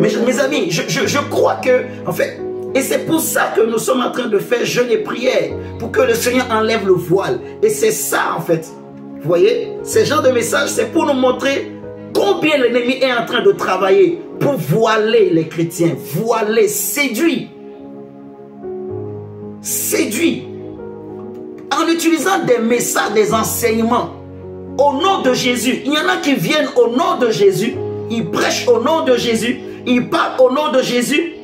Mes amis, je crois que, en fait, et c'est pour ça que nous sommes en train de faire jeûne et prière, pour que le Seigneur enlève le voile. Et c'est ça, en fait. Vous voyez, ce genre de message, c'est pour nous montrer combien l'ennemi est en train de travailler pour voiler les chrétiens, voiler, séduire. Séduire. En utilisant des messages, des enseignements, au nom de Jésus. Il y en a qui viennent au nom de Jésus, ils prêchent au nom de Jésus, ils parlent au nom de Jésus.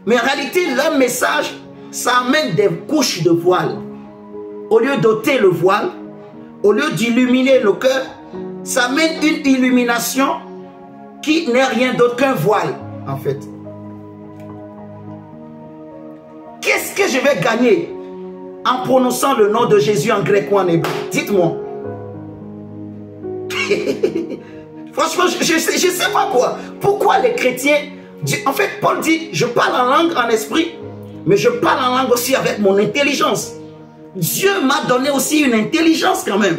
Mais en réalité, leur message, ça amène des couches de voile. Au lieu d'ôter le voile, au lieu d'illuminer le cœur, ça amène une illumination qui n'est rien d'autre qu'un voile, en fait. Qu'est-ce que je vais gagner en prononçant le nom de Jésus en grec ou en hébreu? Dites-moi. Franchement, je ne sais pas quoi. Pourquoi les chrétiens... En fait, Paul dit, je parle en langue, en esprit, mais je parle en langue aussi avec mon intelligence. Dieu m'a donné aussi une intelligence quand même.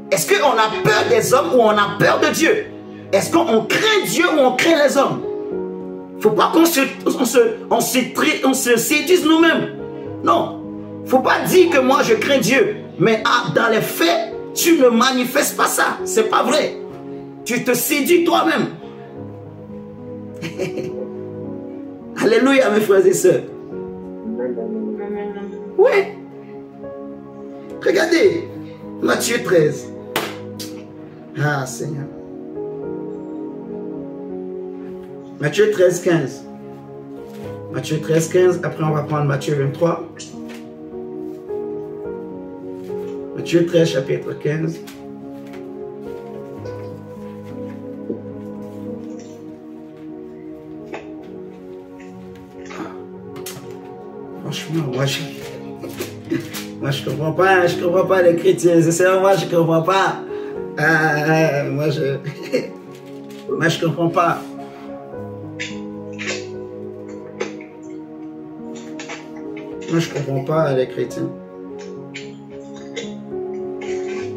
Est-ce qu'on a peur des hommes ou on a peur de Dieu? Est-ce qu'on craint Dieu ou on craint les hommes? Il ne faut pas qu'on se séduise nous-mêmes. Non. Il ne faut pas dire que moi je crains Dieu. Mais dans les faits, tu ne manifestes pas ça. Ce n'est pas vrai. Tu te séduis toi-même. Alléluia, mes frères et sœurs. Oui. Regardez. Matthieu 13. Ah, Seigneur. Matthieu 13, 15. Matthieu 13, 15. Après, on va prendre Matthieu 23. Matthieu 13, chapitre 15. Franchement, moi je comprends pas les chrétiens. C'est moi je comprends pas. Moi je comprends pas. Moi, je ne comprends pas les chrétiens.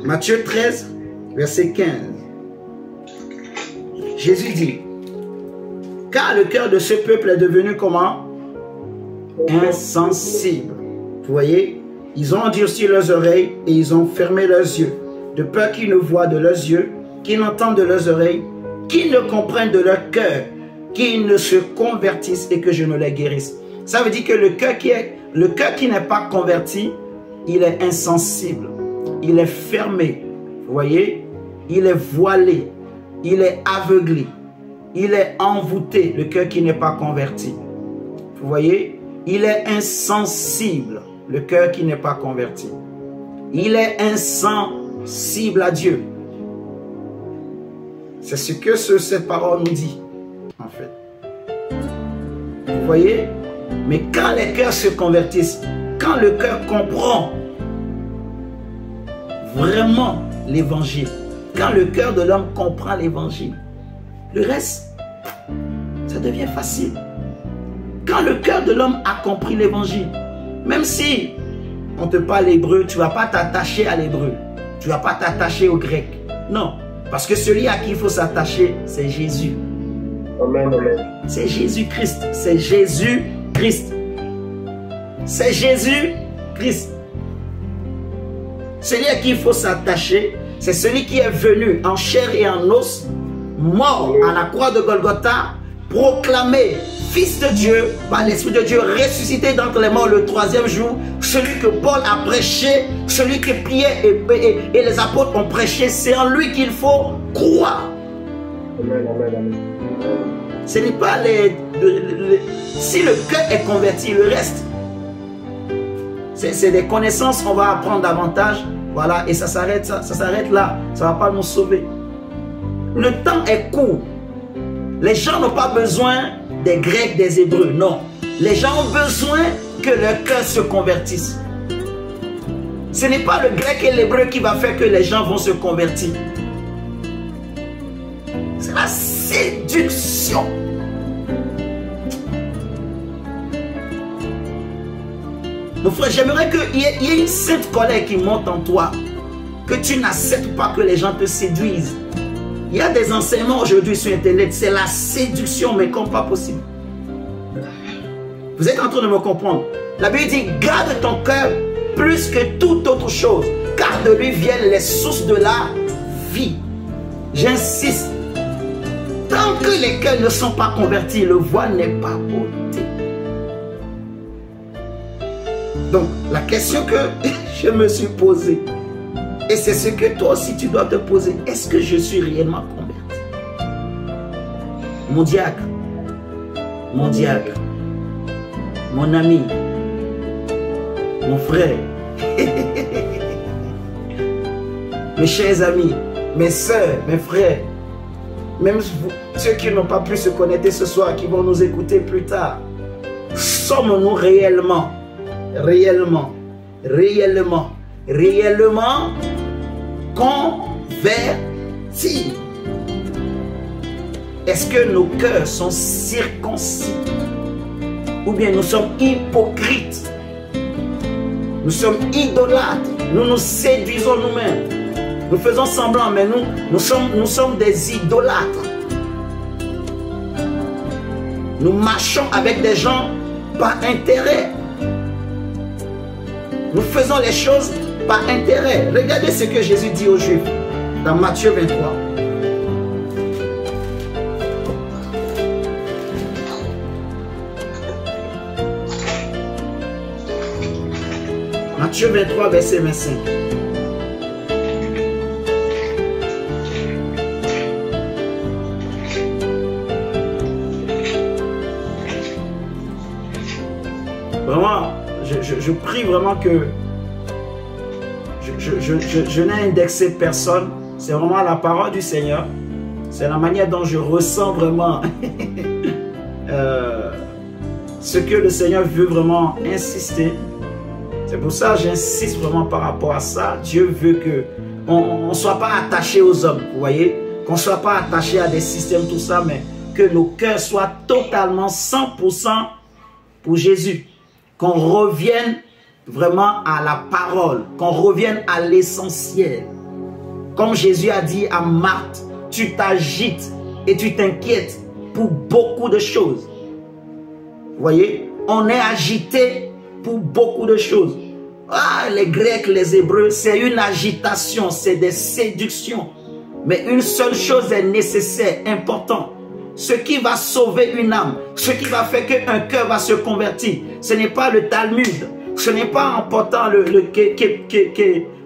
Matthieu 13, verset 15. Jésus dit, car le cœur de ce peuple est devenu comment? Insensible. Vous voyez, ils ont endurci leurs oreilles et ils ont fermé leurs yeux, de peur qu'ils ne voient de leurs yeux, qu'ils n'entendent de leurs oreilles, qu'ils ne comprennent de leur cœur, qu'ils ne se convertissent et que je ne les guérisse. Ça veut dire que le cœur qui n'est pas converti, il est insensible, il est fermé. Vous voyez, il est voilé, il est aveuglé, il est envoûté, le cœur qui n'est pas converti. Vous voyez, il est insensible, le cœur qui n'est pas converti. Il est insensible à Dieu. C'est ce que cette parole nous dit, en fait. Vous voyez? Mais quand les cœurs se convertissent, quand le cœur comprend vraiment l'évangile, quand le cœur de l'homme comprend l'évangile, le reste, ça devient facile. Quand le cœur de l'homme a compris l'évangile, même si on te parle hébreu, tu ne vas pas t'attacher à l'hébreu, tu ne vas pas t'attacher au grec. Non, parce que celui à qui il faut s'attacher, c'est Jésus. Amen, amen. C'est Jésus-Christ, c'est Jésus-Christ. C'est Jésus-Christ. Celui à qui il faut s'attacher, c'est celui qui est venu en chair et en os, mort à la croix de Golgotha, proclamé Fils de Dieu, par l'Esprit de Dieu, ressuscité d'entre les morts le 3e jour, celui que Paul a prêché, celui que Pierre et les apôtres ont prêché, c'est en lui qu'il faut croire. Amen, amen, amen. Ce n'est pas si le cœur est converti, le reste, c'est des connaissances qu'on va apprendre davantage, voilà, et ça s'arrête là, ça ne va pas nous sauver. Le temps est court. Les gens n'ont pas besoin des Grecs, des Hébreux, non. Les gens ont besoin que leur cœur se convertisse. Ce n'est pas le grec et l'hébreu qui va faire que les gens vont se convertir. C'est la séduction. Mon frère, j'aimerais qu'il y ait une sainte colère qui monte en toi. Que tu n'acceptes pas que les gens te séduisent. Il y a des enseignements aujourd'hui sur Internet, c'est la séduction, mais comme pas possible. Vous êtes en train de me comprendre. La Bible dit, garde ton cœur plus que toute autre chose, car de lui viennent les sources de la vie. J'insiste, tant que les cœurs ne sont pas convertis, le voile n'est pas ôté. Donc, la question que je me suis posée, et c'est ce que toi aussi tu dois te poser. Est-ce que je suis réellement converti? Mon diacre, mon ami, mon frère, mes chers amis, mes soeurs, mes frères, même ceux qui n'ont pas pu se connecter ce soir, qui vont nous écouter plus tard, sommes-nous réellement convertis? Est-ce que nos cœurs sont circoncis? Ou bien nous sommes hypocrites? Nous sommes idolâtres. Nous nous séduisons nous-mêmes. Nous faisons semblant, mais nous sommes des idolâtres. Nous marchons avec des gens par intérêt. Nous faisons les choses par intérêt. Regardez ce que Jésus dit aux Juifs dans Matthieu 23. Matthieu 23, verset 25. Vraiment, je prie vraiment que je n'ai indexé personne. C'est vraiment la parole du Seigneur. C'est la manière dont je ressens vraiment ce que le Seigneur veut vraiment insister. C'est pour ça que j'insiste vraiment par rapport à ça. Dieu veut qu'on ne soit pas attaché aux hommes, vous voyez, qu'on ne soit pas attaché à des systèmes, tout ça, mais que nos cœurs soient totalement 100% pour Jésus. qu'on revienne vraiment à la parole, qu'on revienne à l'essentiel. Comme Jésus a dit à Marthe, tu t'agites et tu t'inquiètes pour beaucoup de choses. Vous voyez, on est agité pour beaucoup de choses. Ah, les Grecs, les Hébreux, c'est une agitation, c'est des séductions. Mais une seule chose est nécessaire, important. Ce qui va sauver une âme, ce qui va faire qu'un cœur va se convertir, ce n'est pas le Talmud, ce n'est pas en portant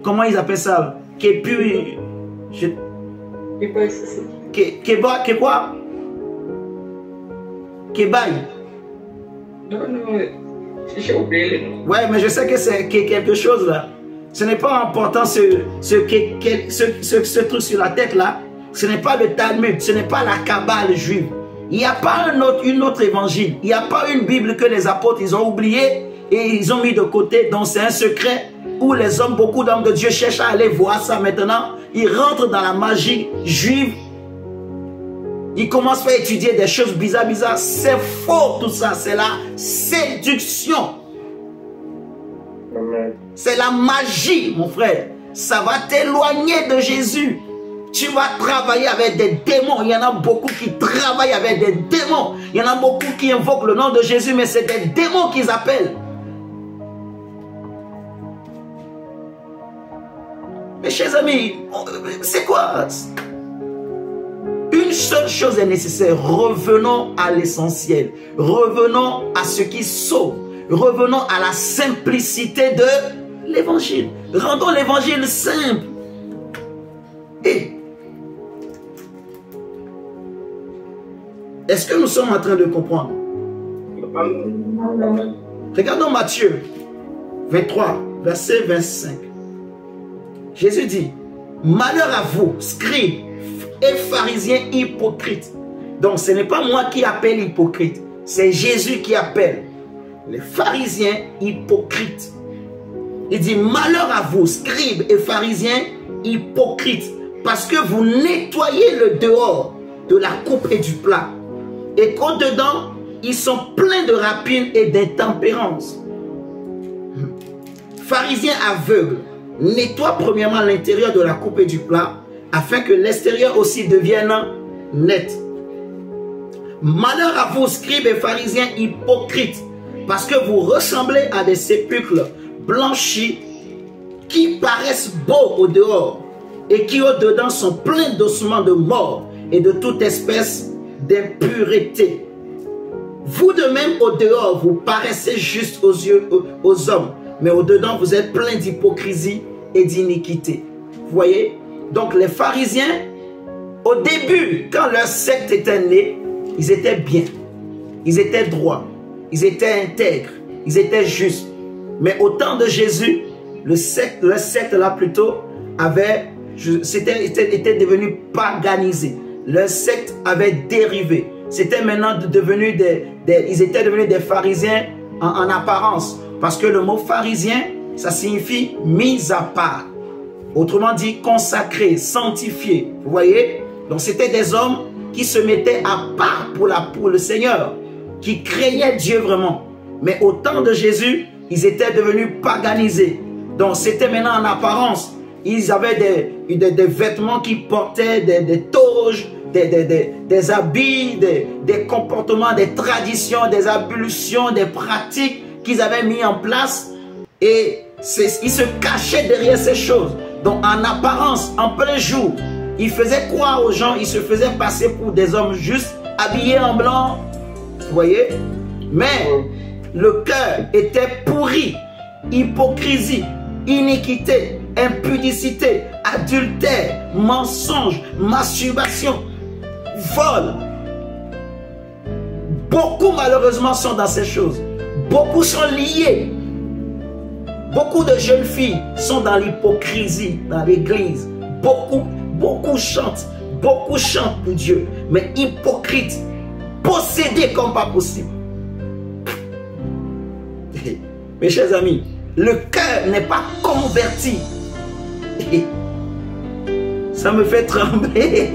comment ils appellent ça? Quoi? Kebaï. Non, j'ai oublié le nom. Ouais, mais je sais que c'est quelque chose là. Ce n'est pas en portant ce truc sur la tête là. Ce n'est pas le Talmud, ce n'est pas la Kabbale juive. Il n'y a pas une autre évangile. Il n'y a pas une Bible que les apôtres ils ont oublié et ils ont mis de côté. Donc c'est un secret où les hommes, beaucoup d'hommes de Dieu cherchent à aller voir ça maintenant. Ils rentrent dans la magie juive. Ils commencent à étudier des choses bizarres. C'est faux tout ça. C'est la séduction. C'est la magie, mon frère. Ça va t'éloigner de Jésus. Tu vas travailler avec des démons. Il y en a beaucoup qui travaillent avec des démons. Il y en a beaucoup qui invoquent le nom de Jésus, mais c'est des démons qu'ils appellent. Mes chers amis, c'est quoi? Une seule chose est nécessaire. Revenons à l'essentiel. Revenons à ce qui sauve. Revenons à la simplicité de l'évangile. Rendons l'évangile simple. Et est-ce que nous sommes en train de comprendre? Regardons Matthieu 23, verset 25. Jésus dit, malheur à vous, scribes et pharisiens hypocrites. Donc ce n'est pas moi qui appelle hypocrite, c'est Jésus qui appelle les pharisiens hypocrites. Il dit, malheur à vous, scribes et pharisiens hypocrites, parce que vous nettoyez le dehors de la coupe et du plat, et qu'au-dedans, ils sont pleins de rapines et d'intempérance. Pharisiens aveugles, nettoie premièrement l'intérieur de la coupe et du plat, afin que l'extérieur aussi devienne net. Malheur à vous, scribes et pharisiens hypocrites, parce que vous ressemblez à des sépulcres blanchis qui paraissent beaux au dehors et qui au dedans sont pleins d'ossements de mort et de toute espèce d'impureté. Vous de même au dehors, vous paraissez juste aux yeux aux hommes, mais au dedans vous êtes pleins d'hypocrisie et d'iniquité. Vous voyez? Donc les pharisiens, au début, quand leur secte était née, ils étaient bien, ils étaient droits, ils étaient intègres, ils étaient justes. Mais au temps de Jésus, leur secte là plutôt était devenu paganisé. Leur secte avait dérivé. C'était maintenant devenu ils étaient devenus des pharisiens en apparence. Parce que le mot pharisien, ça signifie mis à part. Autrement dit, consacré, sanctifié. Vous voyez? Donc c'était des hommes qui se mettaient à part pour le Seigneur, qui craignaient Dieu vraiment. Mais au temps de Jésus, ils étaient devenus paganisés. Donc c'était maintenant en apparence. Ils avaient des vêtements qu'ils portaient, des toges, des habits, des comportements, des traditions, des ablutions, des pratiques qu'ils avaient mis en place. Et ils se cachaient derrière ces choses. Donc en apparence, en plein jour, ils faisaient croire aux gens, ils se faisaient passer pour des hommes justes, habillés en blanc. Vous voyez? Mais le cœur était pourri. Hypocrisie, iniquité, impudicité, adultère, mensonge, masturbation, vol. Beaucoup malheureusement sont dans ces choses. Beaucoup sont liés. Beaucoup de jeunes filles sont dans l'hypocrisie dans l'église. Beaucoup chantent pour Dieu, mais hypocrites, possédés comme pas possible. Mes chers amis, le cœur n'est pas converti. Ça me fait trembler.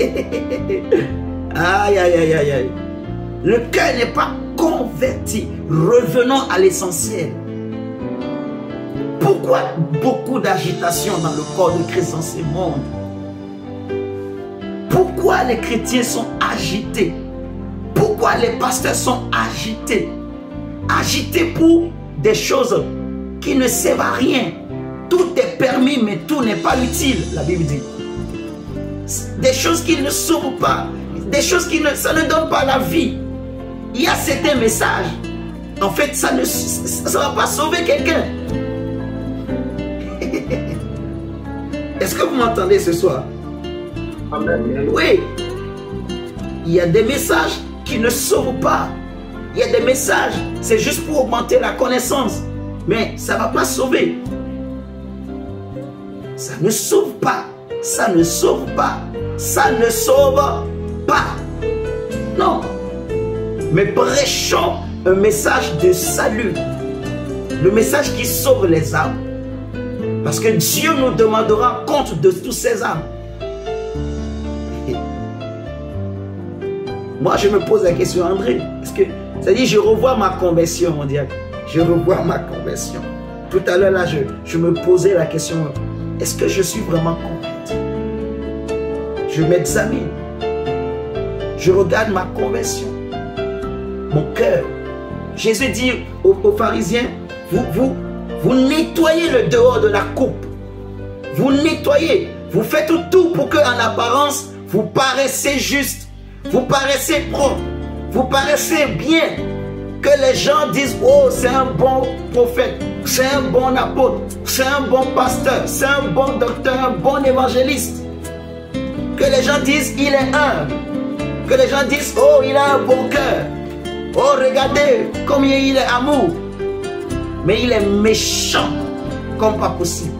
Aïe, aïe, aïe, aïe, aïe. Le cœur n'est pas converti. Revenons à l'essentiel. Pourquoi beaucoup d'agitation dans le corps de Christ dans ce monde? Pourquoi les chrétiens sont agités? Pourquoi les pasteurs sont agités? Agités pour des choses qui ne servent à rien. Tout est permis, mais tout n'est pas utile, la Bible dit. Des choses qui ne sauvent pas, des choses qui ça ne donne pas la vie. Il y a certains messages. En fait, ça ne va pas sauver quelqu'un. Est-ce que vous m'entendez ce soir? Amen. Oui. Il y a des messages qui ne sauvent pas. Il y a des messages, c'est juste pour augmenter la connaissance. Mais ça ne va pas sauver. Ça ne sauve pas. Ça ne sauve pas. Ça ne sauve pas. Non. Mais prêchons un message de salut. Le message qui sauve les âmes. Parce que Dieu nous demandera compte de tous ces âmes. Moi, je me pose la question, André. Est-ce que, c'est-à-dire, je revois ma conversion, mon diable. Je revois ma conversion. Tout à l'heure, là, je me posais la question, est-ce que je suis vraiment converti? Je m'examine. Je regarde ma conversion. Mon cœur. Jésus dit aux pharisiens, vous nettoyez le dehors de la coupe. Vous nettoyez. Vous faites tout pour qu'en apparence, vous paraissez juste. Vous paraissez propre. Vous paraissez bien. Que les gens disent, oh, c'est un bon prophète. C'est un bon apôtre. C'est un bon pasteur. C'est un bon docteur. Un bon évangéliste. Que les gens disent, il est humble. Que les gens disent, oh, il a un bon cœur. Oh, regardez combien il est amour. Mais il est méchant comme pas possible.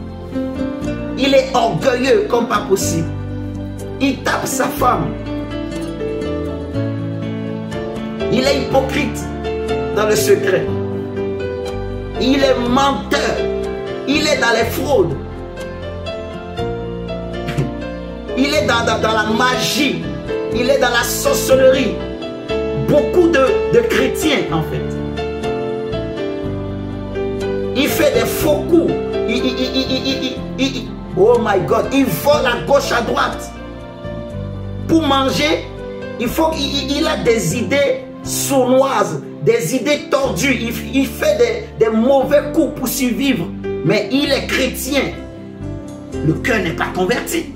Il est orgueilleux comme pas possible. Il tape sa femme. Il est hypocrite dans le secret. Il est menteur. Il est dans les fraudes. Il est dans la magie. Il est dans la sorcellerie. Beaucoup de chrétiens, en fait. Il fait des faux coups. Oh my God. Il vole à gauche, à droite. Pour manger, il a des idées sournoises, des idées tordues. Il fait des mauvais coups pour survivre. Mais il est chrétien. Le cœur n'est pas converti.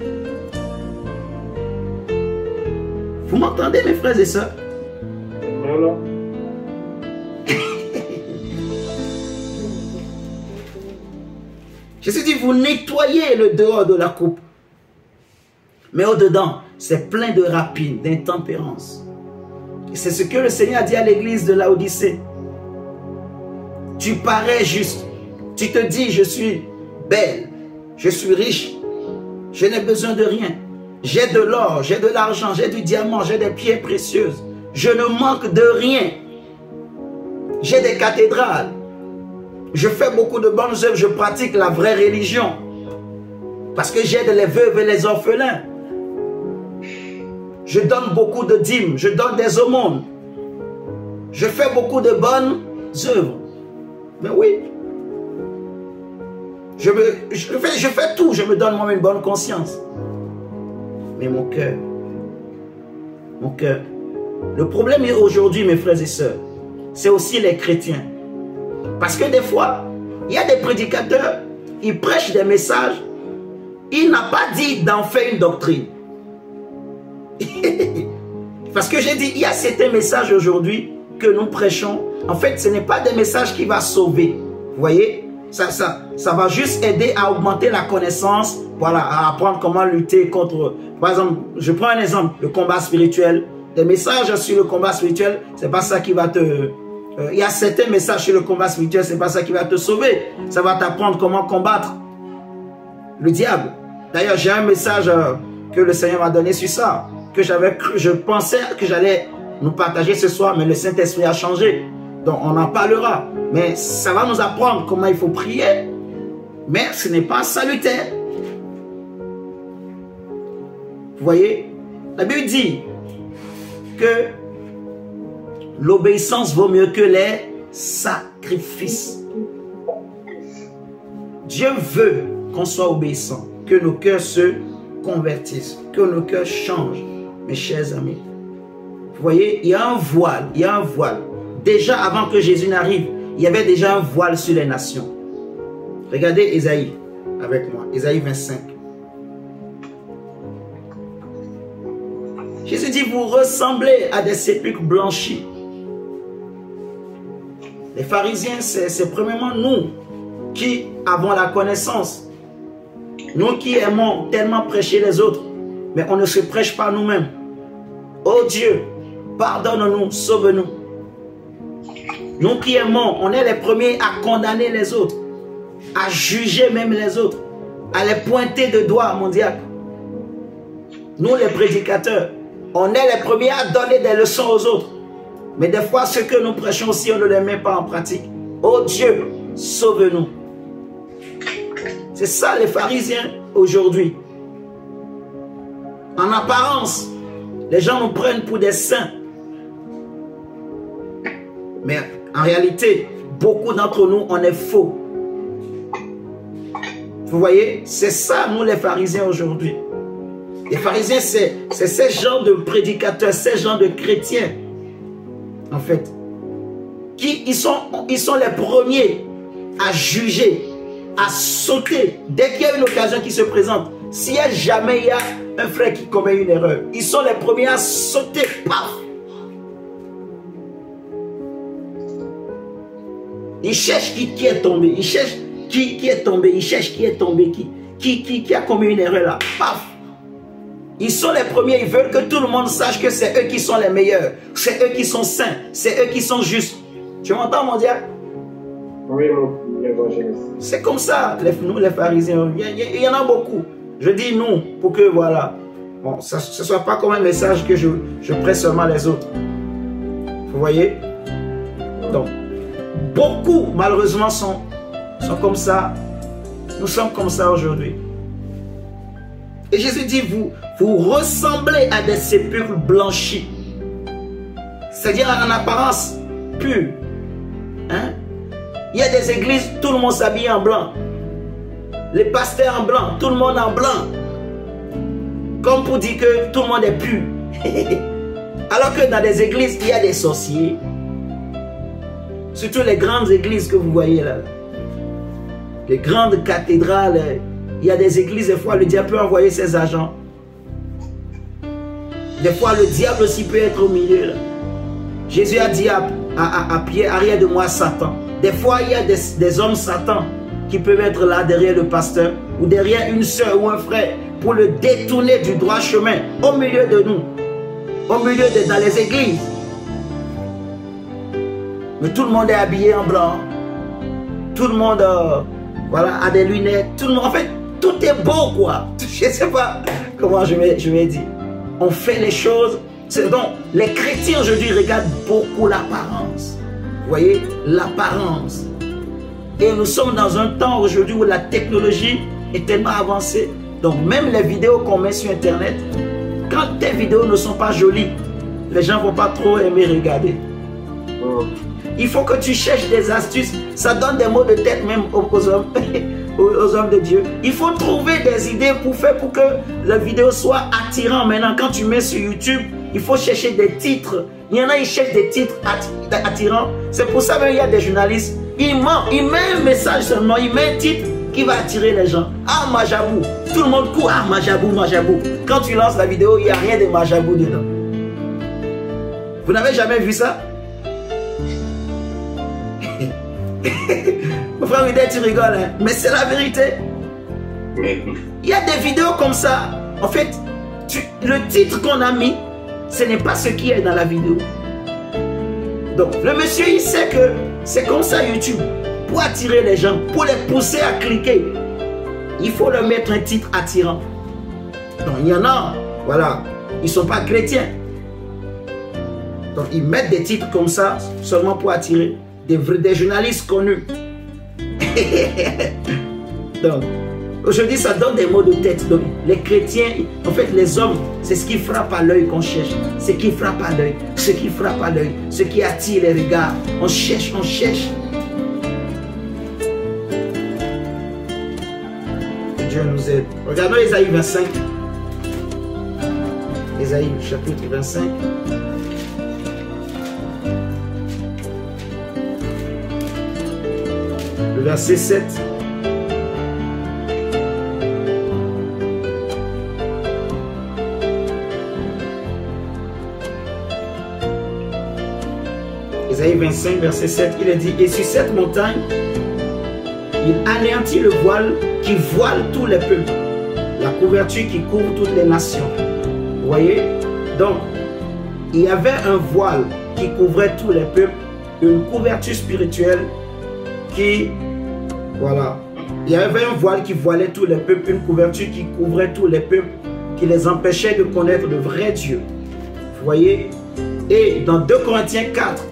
Vous m'entendez, mes frères et sœurs? Non. Jésus dit, vous nettoyez le dehors de la coupe. Mais au-dedans, c'est plein de rapine, d'intempérance. Et c'est ce que le Seigneur a dit à l'église de Laodicée. Tu parais juste. Tu te dis, je suis belle, je suis riche, je n'ai besoin de rien. J'ai de l'or, j'ai de l'argent, j'ai du diamant, j'ai des pierres précieuses. Je ne manque de rien. J'ai des cathédrales. Je fais beaucoup de bonnes œuvres, je pratique la vraie religion. Parce que j'aide les veuves et les orphelins. Je donne beaucoup de dîmes, je donne des aumônes. Je fais beaucoup de bonnes œuvres. Mais oui. Je fais tout, je me donne moi une bonne conscience. Mais mon cœur, le problème aujourd'hui, mes frères et sœurs, c'est aussi les chrétiens. Parce que des fois, il y a des prédicateurs, ils prêchent des messages, il n'a pas dit d'en faire une doctrine. Parce que j'ai dit, il y a certains messages aujourd'hui que nous prêchons. En fait, ce n'est pas des messages qui vont sauver. Vous voyez, ça va juste aider à augmenter la connaissance, voilà, à apprendre comment lutter contre... Par exemple, je prends un exemple, le combat spirituel. Des messages sur le combat spirituel, c'est pas ça qui va te... il y a certains messages sur le combat spirituel, c'est pas ça qui va te sauver. Ça va t'apprendre comment combattre le diable. D'ailleurs, j'ai un message que le Seigneur m'a donné sur ça, que je pensais que j'allais nous partager ce soir, mais le Saint-Esprit a changé. Donc, on en parlera. Mais ça va nous apprendre comment il faut prier. Mais ce n'est pas salutaire. Vous voyez, la Bible dit que l'obéissance vaut mieux que les sacrifices. Dieu veut qu'on soit obéissant, que nos cœurs se convertissent, que nos cœurs changent, mes chers amis. Vous voyez, il y a un voile, il y a un voile. Déjà avant que Jésus n'arrive, il y avait déjà un voile sur les nations. Regardez Ésaïe avec moi, Ésaïe 25. Jésus dit, vous ressemblez à des sépulcres blanchis. Les pharisiens, c'est premièrement nous qui avons la connaissance. Nous qui aimons tellement prêcher les autres, mais on ne se prêche pas nous-mêmes. Oh Dieu, pardonne-nous, sauve-nous. Nous qui aimons, on est les premiers à condamner les autres, à juger même les autres, à les pointer de doigt, mon diable. Nous les prédicateurs, on est les premiers à donner des leçons aux autres. Mais des fois, ce que nous prêchons aussi, on ne les met pas en pratique. Oh Dieu, sauve-nous. C'est ça les pharisiens aujourd'hui. En apparence, les gens nous prennent pour des saints. Mais en réalité, beaucoup d'entre nous, on est faux. Vous voyez, c'est ça, nous les pharisiens aujourd'hui. Les pharisiens, c'est ces genres de prédicateurs, ces genres de chrétiens, en fait, ils sont les premiers à juger, à sauter. Dès qu'il y a une occasion qui se présente, s'il y a jamais il y a un frère qui commet une erreur, ils sont les premiers à sauter. Paf! Ils cherchent qui est tombé, ils cherchent qui est tombé, ils cherchent qui est tombé, qui a commis une erreur là. Paf! Ils sont les premiers, ils veulent que tout le monde sache que c'est eux qui sont les meilleurs, c'est eux qui sont saints, c'est eux qui sont justes. Tu m'entends, mon diable? Oui, mon évangéliste. C'est comme ça, nous les pharisiens, il y en a beaucoup. Je dis nous, pour que voilà, bon, ce ne soit pas comme un message que je presse seulement les autres. Vous voyez? Donc, beaucoup, malheureusement, sont comme ça. Nous sommes comme ça aujourd'hui. Et Jésus dit, vous ressemblez à des sépulcres blanchis. C'est-à-dire en apparence pure. Hein? Il y a des églises, tout le monde s'habille en blanc. Les pasteurs en blanc, tout le monde en blanc. Comme pour dire que tout le monde est pur. Alors que dans des églises, il y a des sorciers. Surtout les grandes églises que vous voyez là. Les grandes cathédrales. Il y a des églises, des fois, le diable peut envoyer ses agents. Des fois, le diable aussi peut être au milieu. Là. Jésus a dit à Pierre, arrière de moi, Satan. Des fois, il y a des hommes Satan qui peuvent être là derrière le pasteur ou derrière une soeur ou un frère pour le détourner du droit chemin au milieu de nous, au milieu dans les églises. Mais tout le monde est habillé en blanc. Tout le monde voilà, a des lunettes. Tout le monde, en fait, tout est beau, quoi. Je ne sais pas comment je vais dire. On fait les choses. Donc, les chrétiens aujourd'hui regardent beaucoup l'apparence. Vous voyez, l'apparence. Et nous sommes dans un temps aujourd'hui où la technologie est tellement avancée. Donc, même les vidéos qu'on met sur Internet, quand tes vidéos ne sont pas jolies, les gens ne vont pas trop aimer regarder. Il faut que tu cherches des astuces. Ça donne des mots de tête même aux hommes, aux hommes de Dieu. Il faut trouver des idées pour faire pour que la vidéo soit attirante. Maintenant, quand tu mets sur YouTube, il faut chercher des titres. Il y en a, ils cherchent des titres attirants. C'est pour ça qu'il y a des journalistes. Il met un message seulement, il met un titre qui va attirer les gens. Ah, Majabou. Tout le monde court. Ah, Majabou, Majabou. Quand tu lances la vidéo, il n'y a rien de Majabou dedans. Vous n'avez jamais vu ça? Mon frère Widé, tu rigoles, hein? Mais c'est la vérité. Il y a des vidéos comme ça. En fait, le titre qu'on a mis, ce n'est pas ce qui est dans la vidéo. Donc, le monsieur, il sait que c'est comme ça YouTube. Pour attirer les gens, pour les pousser à cliquer, il faut leur mettre un titre attirant. Donc, il y en a, voilà, ils ne sont pas chrétiens. Donc, ils mettent des titres comme ça seulement pour attirer des journalistes connus. Donc, aujourd'hui, ça donne des mots de tête. Donc, les chrétiens, en fait, les hommes, c'est ce qui frappe à l'œil qu'on cherche. Ce qui frappe à l'œil, ce qui frappe à l'œil, ce qui attire les regards. On cherche, on cherche. Seigneur nous aide. Regardons Ésaïe 25. Ésaïe chapitre 25. Le verset 7. Ésaïe 25, verset 7, il est dit, et sur cette montagne, il anéantit le voile qui voile tous les peuples, la couverture qui couvre toutes les nations. Vous voyez? Donc, il y avait un voile qui couvrait tous les peuples, une couverture spirituelle qui, voilà, il y avait un voile qui voilait tous les peuples, une couverture qui couvrait tous les peuples, qui les empêchait de connaître le vrai Dieu. Vous voyez? Et dans 2 Corinthiens 4,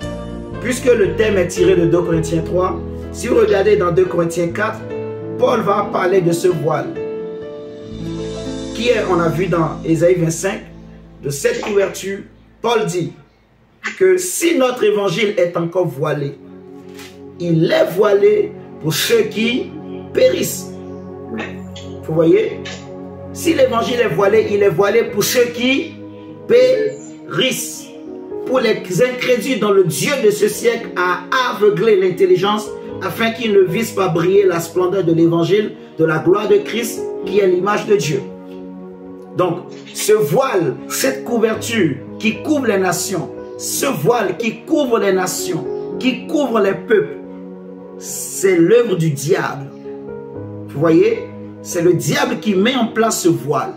puisque le thème est tiré de 2 Corinthiens 3, si vous regardez dans 2 Corinthiens 4, Paul va parler de ce voile, qui est, on a vu dans Ésaïe 25, de cette couverture. Paul dit que si notre évangile est encore voilé, il est voilé pour ceux qui périssent. Vous voyez? Si l'évangile est voilé, il est voilé pour ceux qui périssent. Pour les incrédules dont le Dieu de ce siècle a aveuglé l'intelligence afin qu'ils ne visent pas briller la splendeur de l'évangile, de la gloire de Christ qui est l'image de Dieu. Donc, ce voile, cette couverture qui couvre les nations, ce voile qui couvre les nations, qui couvre les peuples, c'est l'œuvre du diable. Vous voyez? C'est le diable qui met en place ce voile.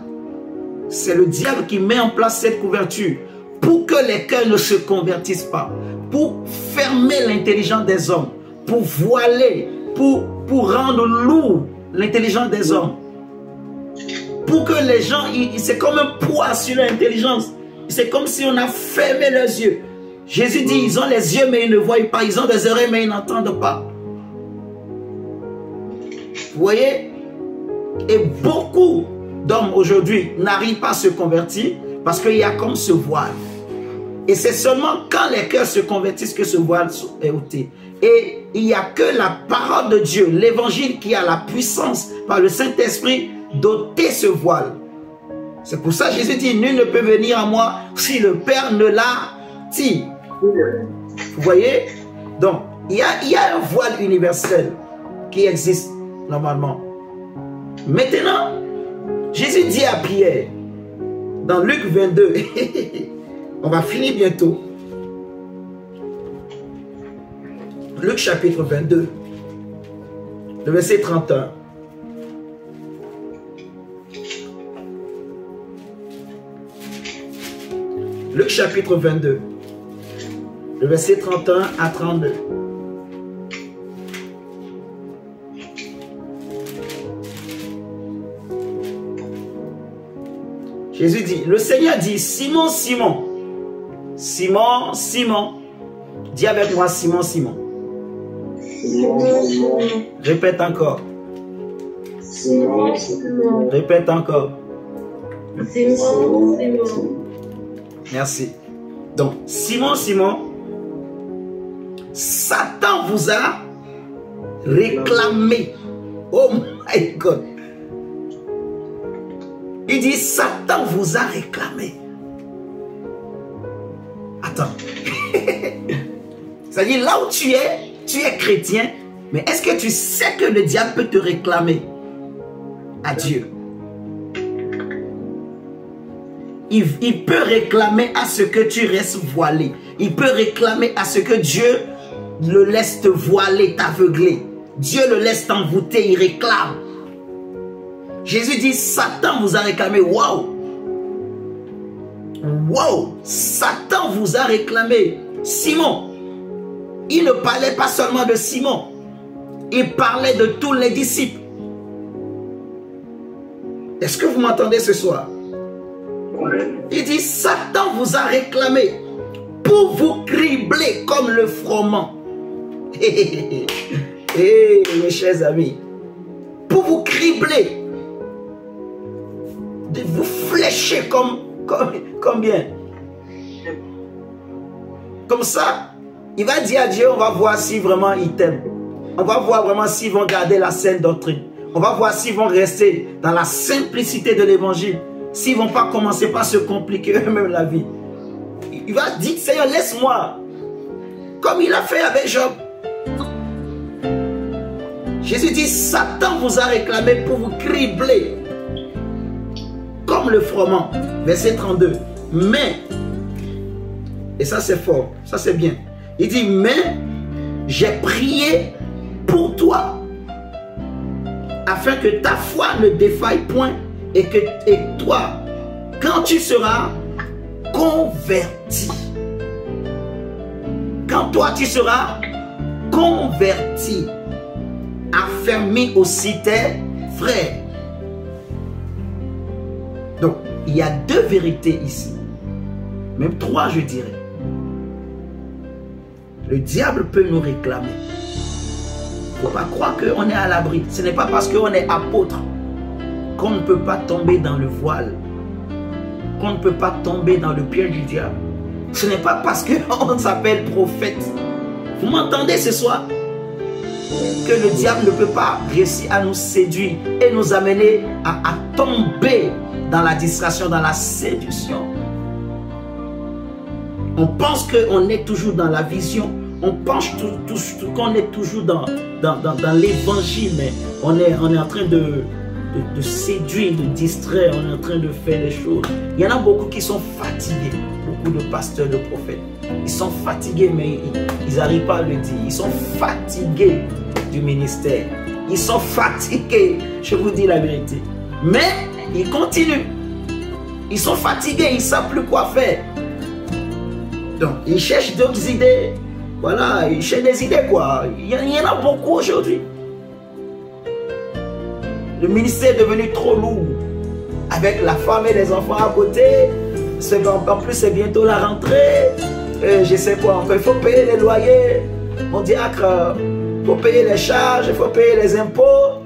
C'est le diable qui met en place cette couverture pour que les cœurs ne se convertissent pas, pour fermer l'intelligence des hommes, pour voiler, pour rendre lourd l'intelligence des hommes. Pour que les gens, c'est comme un poids sur leur intelligence. C'est comme si on a fermé leurs yeux. Jésus dit, ils ont les yeux mais ils ne voient pas, ils ont des oreilles mais ils n'entendent pas. Vous voyez? Et beaucoup d'hommes aujourd'hui n'arrivent pas à se convertir parce qu'il y a comme ce voile. Et c'est seulement quand les cœurs se convertissent que ce voile est ôté. Et il n'y a que la parole de Dieu, l'évangile qui a la puissance par le Saint-Esprit d'ôter ce voile. C'est pour ça que Jésus dit, nul ne peut venir à moi si le Père ne l'attire. Vous voyez? Donc, il y a un voile universel qui existe normalement. Maintenant, Jésus dit à Pierre, dans Luc 22, on va finir bientôt. Luc chapitre 22, le verset 31. Luc chapitre 22, le verset 31 à 32. Jésus dit, le Seigneur dit, Simon, Simon, Simon, Simon, dis avec moi, Simon, Simon. Simon. Répète encore. Simon, Simon. Répète encore. Simon, Simon. Merci. Donc, Simon, Simon, Satan vous a réclamé. Oh my God. Il dit, Satan vous a réclamé. Attends. C'est-à-dire, là où tu es chrétien, mais est-ce que tu sais que le diable peut te réclamer à Dieu? Il peut réclamer à ce que tu restes voilé. Il peut réclamer à ce que Dieu le laisse te voiler, t'aveugler. Dieu le laisse t'envoûter, il réclame. Jésus dit, Satan vous a réclamé. Waouh! Waouh! Satan vous a réclamé. Simon, il ne parlait pas seulement de Simon. Il parlait de tous les disciples. Est-ce que vous m'entendez ce soir? Il dit, Satan vous a réclamé pour vous cribler comme le froment. Mes chers amis, pour vous cribler, de vous flécher comme bien. Comme ça, il va dire à Dieu, on va voir si vraiment il t'aime. On va voir vraiment s'ils vont garder la saine doctrine. On va voir s'ils vont rester dans la simplicité de l'évangile. S'ils ne vont pas commencer par se compliquer eux-mêmes la vie. Il va dire, Seigneur, laisse-moi. Comme il a fait avec Job. Jésus dit, Satan vous a réclamé pour vous cribler. Comme le froment. Verset 32. Mais, et ça c'est fort, ça c'est bien. Il dit, mais j'ai prié pour toi, afin que ta foi ne défaille point, et toi, quand tu seras converti, quand toi tu seras converti, affermi aussi tes frères. Donc, il y a deux vérités ici, même trois je dirais. Le diable peut nous réclamer. Il ne faut pas croire qu'on est à l'abri. Ce n'est pas parce qu'on est apôtre qu'on ne peut pas tomber dans le voile, qu'on ne peut pas tomber dans le piège du diable. Ce n'est pas parce qu'on s'appelle prophète. Vous m'entendez ce soir? Que le diable ne peut pas réussir à nous séduire et nous amener à tomber dans la distraction, dans la séduction. On pense qu'on est toujours dans la vision. On pense qu'on est toujours dans l'évangile, mais on est en train de séduire, de distraire, on est en train de faire les choses. Il y en a beaucoup qui sont fatigués, beaucoup de pasteurs, de prophètes. Ils sont fatigués, mais ils n'arrivent pas à le dire. Ils sont fatigués du ministère. Ils sont fatigués, je vous dis la vérité. Mais ils continuent. Ils sont fatigués, ils ne savent plus quoi faire. Donc, ils cherchent d'autres idées. Voilà, ils cherchent des idées, quoi. Il y en a beaucoup aujourd'hui. Le ministère est devenu trop lourd. Avec la femme et les enfants à côté. En plus, c'est bientôt la rentrée. Je sais quoi encore. Il faut payer les loyers. Mon diacre, il faut payer les charges, il faut payer les impôts.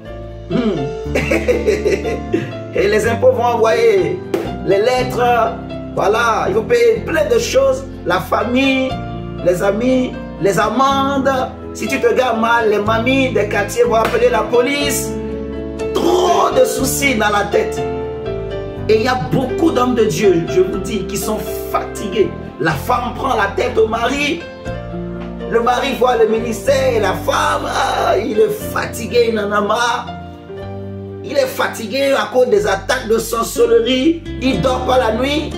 Et les impôts vont envoyer les lettres. Voilà, il faut payer plein de choses. La famille, les amis, les amendes. Si tu te gardes mal, les mamies des quartiers vont appeler la police. Trop de soucis dans la tête. Et il y a beaucoup d'hommes de Dieu, je vous dis, qui sont fatigués. La femme prend la tête au mari. Le mari voit le ministère et la femme, il est fatigué, il en a marre. Il est fatigué à cause des attaques de sorcellerie. Il ne dort pas la nuit.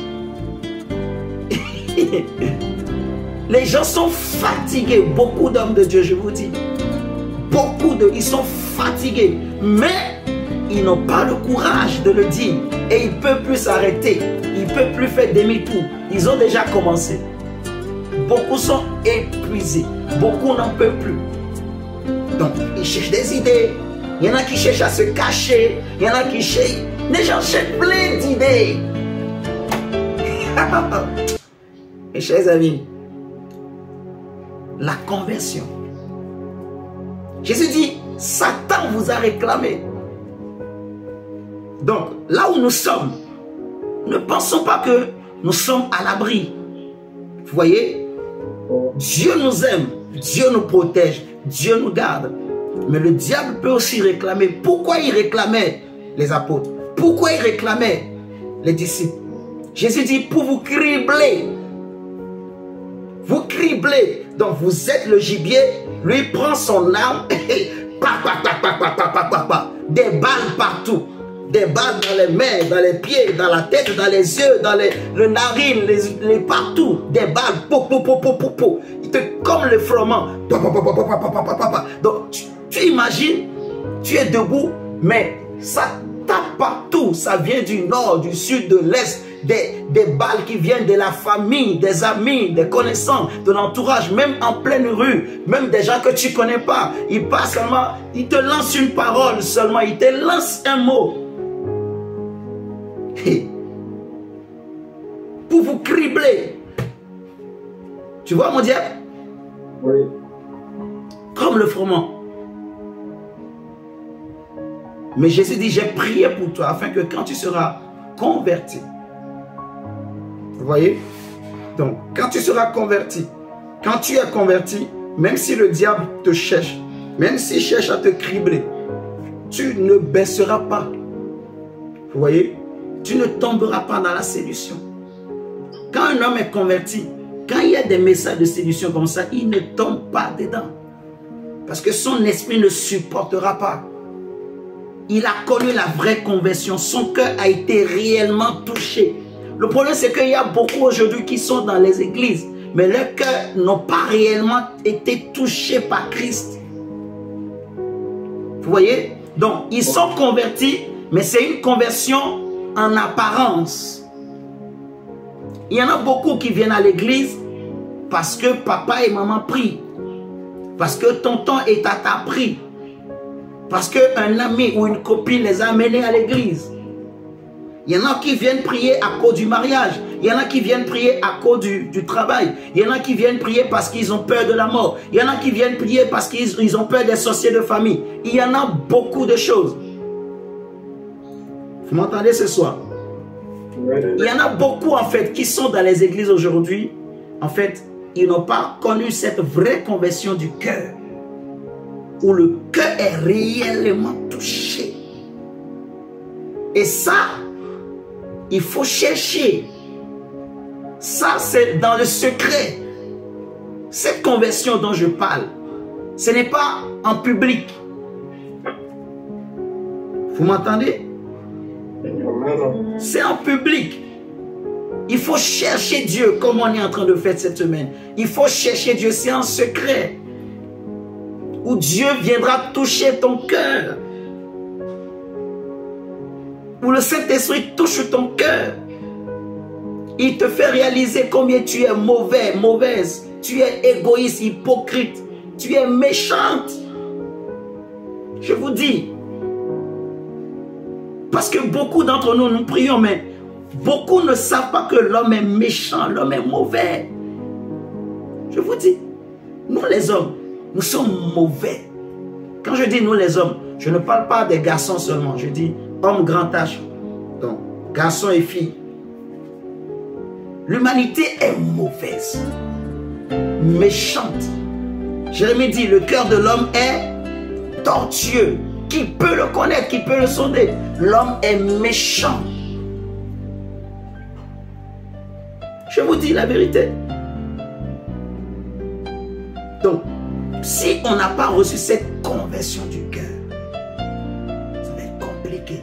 Les gens sont fatigués. Beaucoup d'hommes de Dieu, je vous dis. Ils sont fatigués. Mais ils n'ont pas le courage de le dire. Et ils ne peuvent plus s'arrêter. Ils ne peuvent plus faire demi-tour. Ils ont déjà commencé. Beaucoup sont épuisés. Beaucoup n'en peuvent plus. Donc, ils cherchent des idées. Il y en a qui cherchent à se cacher. Il y en a qui cherchent... Les gens cherchent plein d'idées. Mes chers amis, la conversion. Jésus dit, Satan vous a réclamé. Donc, là où nous sommes, ne pensons pas que nous sommes à l'abri. Vous voyez, Dieu nous aime, Dieu nous protège, Dieu nous garde. Mais le diable peut aussi réclamer. Pourquoi il réclamait les apôtres? Pourquoi il réclamait les disciples? Jésus dit, pour vous cribler. Vous criblez. Donc vous êtes le gibier. Lui prend son arme. Des balles partout. Des balles dans les mains, dans les pieds, dans la tête, dans les yeux, dans le narine, les partout. Des balles. Comme le froment. Donc tu imagines, tu es debout, mais ça tape partout. Ça vient du nord, du sud, de l'est. Des balles qui viennent de la famille, des amis, des connaissances, de l'entourage, même en pleine rue, même des gens que tu ne connais pas. Ils passent seulement, ils te lancent une parole seulement, ils te lancent un mot. Pour vous cribler. Tu vois mon diable? Oui. Comme le froment. Mais Jésus dit, j'ai prié pour toi afin que quand tu seras converti. Vous voyez? Donc, quand tu seras converti, quand tu es converti, même si le diable te cherche, même s'il cherche à te cribler, tu ne baisseras pas. Vous voyez? Tu ne tomberas pas dans la séduction. Quand un homme est converti, quand il y a des messages de séduction comme ça, il ne tombe pas dedans. Parce que son esprit ne supportera pas. Il a connu la vraie conversion. Son cœur a été réellement touché. Le problème, c'est qu'il y a beaucoup aujourd'hui qui sont dans les églises, mais leurs cœurs n'ont pas réellement été touchés par Christ. Vous voyez? Donc, ils sont convertis, mais c'est une conversion en apparence. Il y en a beaucoup qui viennent à l'église parce que papa et maman prient. Parce que tonton et tata prient. Parce qu'un ami ou une copine les a amenés à l'église. Il y en a qui viennent prier à cause du mariage. Il y en a qui viennent prier à cause du travail. Il y en a qui viennent prier parce qu'ils ont peur de la mort. Il y en a qui viennent prier parce qu'ils ont peur des sorciers de famille. Il y en a beaucoup de choses. Vous m'entendez ce soir? Il y en a beaucoup en fait qui sont dans les églises aujourd'hui. En fait, ils n'ont pas connu cette vraie conversion du cœur. Où le cœur est réellement touché. Et ça, il faut chercher. Ça, c'est dans le secret. Cette conversion dont je parle, ce n'est pas en public. Vous m'entendez? C'est en public. Il faut chercher Dieu comme on est en train de faire cette semaine. Il faut chercher Dieu, c'est en secret. Où Dieu viendra toucher ton cœur. Où le Saint-Esprit touche ton cœur. Il te fait réaliser combien tu es mauvais, mauvaise. Tu es égoïste, hypocrite. Tu es méchante. Je vous dis. Parce que beaucoup d'entre nous, nous prions, mais beaucoup ne savent pas que l'homme est méchant, l'homme est mauvais. Je vous dis, nous les hommes, nous sommes mauvais. Quand je dis nous les hommes, je ne parle pas des garçons seulement. Je dis hommes grand âge. Donc, garçons et filles. L'humanité est mauvaise. Méchante. Jérémie dit, le cœur de l'homme est tortueux. Qui peut le connaître? Qui peut le sonder? L'homme est méchant. Je vous dis la vérité. Donc, si on n'a pas reçu cette conversion du cœur, ça va être compliqué.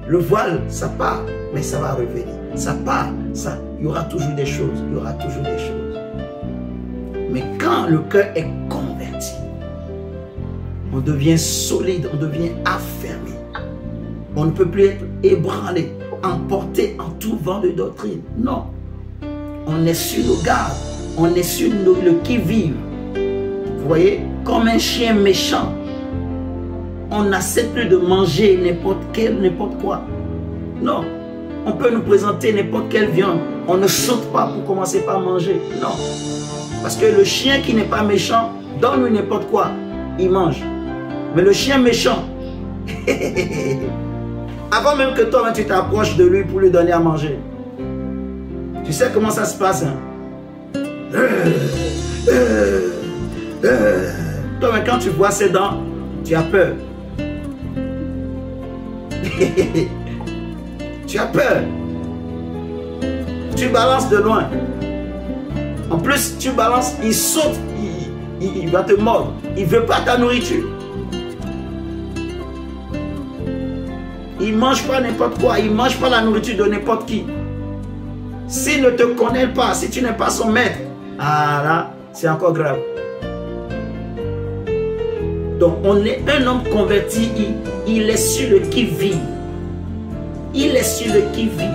Le voile, ça part, mais ça va revenir. Ça part, ça, il y aura toujours des choses. Il y aura toujours des choses. Mais quand le cœur est converti, on devient solide, on devient affermi. On ne peut plus être ébranlé, emporté en tout vent de doctrine. Non. On est sur nos gardes. On est sur le qui-vive. Vous voyez, comme un chien méchant. On n'accepte plus de manger n'importe quoi. Non. On peut nous présenter n'importe quelle viande. On ne saute pas pour commencer par manger. Non. Parce que le chien qui n'est pas méchant, donne-lui n'importe quoi. Il mange. Mais le chien méchant, avant même que toi, tu t'approches de lui pour lui donner à manger, tu sais comment ça se passe, hein? Toi, mais quand tu vois ses dents, tu as peur. Tu as peur. Tu balances de loin. En plus, tu balances, il saute, il va te mordre. Il ne veut pas ta nourriture. Il ne mange pas n'importe quoi. Il ne mange pas la nourriture de n'importe qui. S'il ne te connaît pas, si tu n'es pas son maître, ah là, c'est encore grave. Donc, on est un homme converti, il est sur le qui-vive. Il est sur le qui-vive.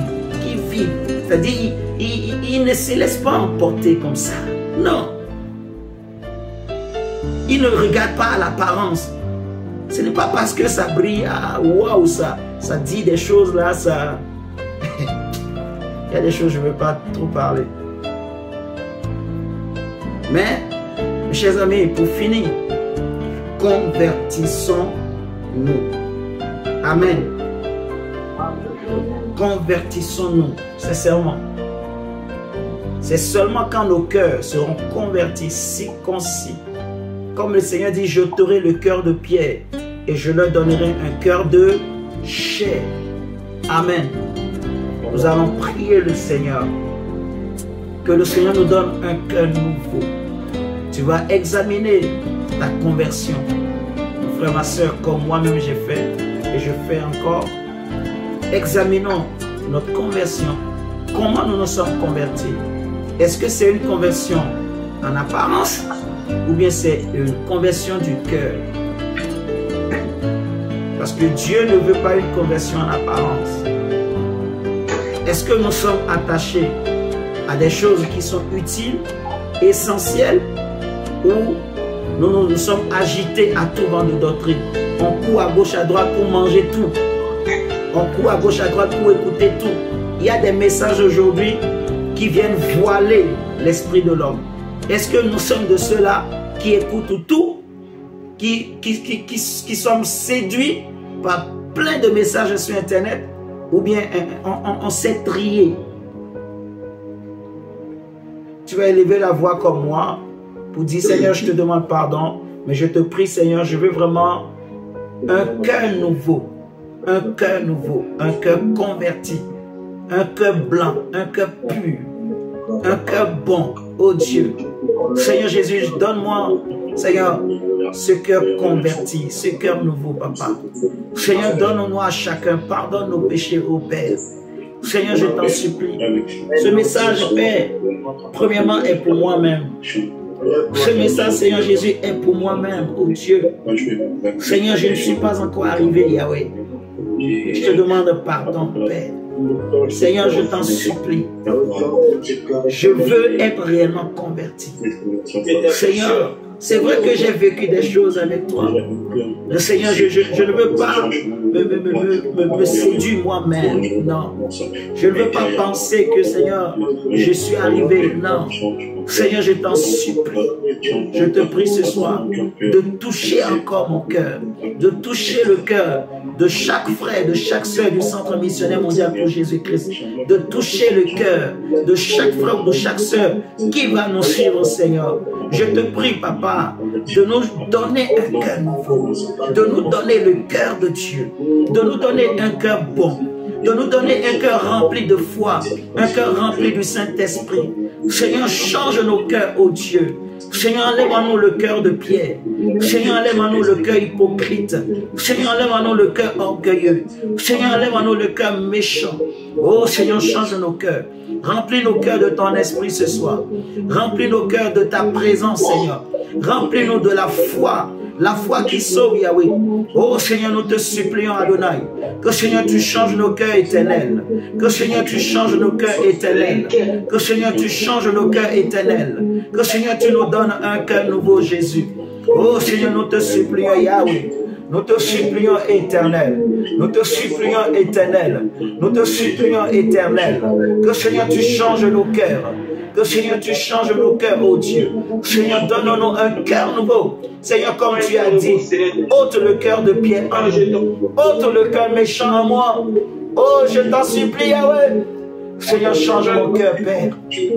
C'est-à-dire, il ne se laisse pas emporter comme ça. Non. Il ne regarde pas à l'apparence. Ce n'est pas parce que ça brille, ah, waouh, ça dit des choses là, ça... Il y a des choses, je ne veux pas trop parler. Mais, mes chers amis, pour finir, convertissons-nous. Amen. Convertissons-nous, sincèrement. C'est seulement quand nos cœurs seront convertis, circoncis. Comme le Seigneur dit, j'ôterai le cœur de pierre et je leur donnerai un cœur de chair. Amen. Nous allons prier le Seigneur. Que le Seigneur nous donne un cœur nouveau. Tu vas examiner ta conversion. Mon frère, ma soeur, comme moi-même j'ai fait et je fais encore. Examinons notre conversion. Comment nous nous sommes convertis? Est-ce que c'est une conversion en apparence ou bien c'est une conversion du cœur? Parce que Dieu ne veut pas une conversion en apparence. Est-ce que nous sommes attachés à des choses qui sont utiles, essentielles, ou nous sommes agités à tout vent de doctrine? On court à gauche, à droite pour manger tout. On court à gauche, à droite pour écouter tout. Il y a des messages aujourd'hui qui viennent voiler l'esprit de l'homme. Est-ce que nous sommes de ceux-là qui écoutent tout, qui sommes séduits par plein de messages sur Internet, ou bien on s'est trié? Tu vas élever la voix comme moi pour dire, Seigneur, je te demande pardon, mais je te prie, Seigneur, je veux vraiment un cœur nouveau, un cœur nouveau, un cœur converti, un cœur blanc, un cœur pur, un cœur bon, oh Dieu. Seigneur Jésus, donne-moi, Seigneur, ce cœur converti, ce cœur nouveau, Papa. Seigneur, donne-nous à chacun, pardonne nos péchés, ô Père. Seigneur, je t'en supplie. Ce message, Père, premièrement, est pour moi-même. Ce message, Seigneur Jésus, est pour moi-même, oh Dieu. Seigneur, je ne suis pas encore arrivé, Yahweh. Je te demande pardon, Père. Seigneur, je t'en supplie. Je veux être réellement converti. Seigneur, c'est vrai que j'ai vécu des choses avec toi. Le Seigneur, je ne veux pas me séduire moi-même. Non. Je ne veux pas penser que, Seigneur, je suis arrivé. Non. Seigneur, je t'en supplie. Je te prie ce soir de toucher encore mon cœur, de toucher le cœur de chaque frère, de chaque soeur du Centre missionnaire mondial pour Jésus-Christ, de toucher le cœur de chaque frère, de chaque soeur qui va nous suivre, Seigneur. Je te prie, Papa, de nous donner un cœur nouveau, de nous donner le cœur de Dieu, de nous donner un cœur bon, de nous donner un cœur rempli de foi, un cœur rempli du Saint-Esprit. Seigneur, change nos cœurs, ô Dieu. Seigneur, enlève-nous le cœur de pierre. Seigneur, enlève-nous le cœur hypocrite. Seigneur, enlève-nous le cœur orgueilleux. Seigneur, enlève-nous le cœur méchant. Oh Seigneur, change nos cœurs. Remplis nos cœurs de ton esprit ce soir. Remplis nos cœurs de ta présence, Seigneur. Remplis-nous de la foi qui sauve, Yahweh. Oh Seigneur, nous te supplions, Adonai, que Seigneur, tu changes nos cœurs éternels. Que Seigneur, tu changes nos cœurs éternels. Que Seigneur, tu changes nos cœurs éternels. Que Seigneur, tu nous donnes un cœur nouveau, Jésus. Oh Seigneur, nous te supplions, Yahweh. Nous te supplions, Éternel. Nous te supplions, Éternel. Nous te supplions, Éternel. Que Seigneur, tu changes nos cœurs. Que Seigneur, tu changes nos cœurs, oh Dieu. Seigneur, donne-nous un cœur nouveau. Seigneur, comme tu as dit, ôte le cœur de pierre, ôte le cœur méchant en moi. Oh, je t'en supplie, Yahweh. Seigneur, change mon cœur, Père.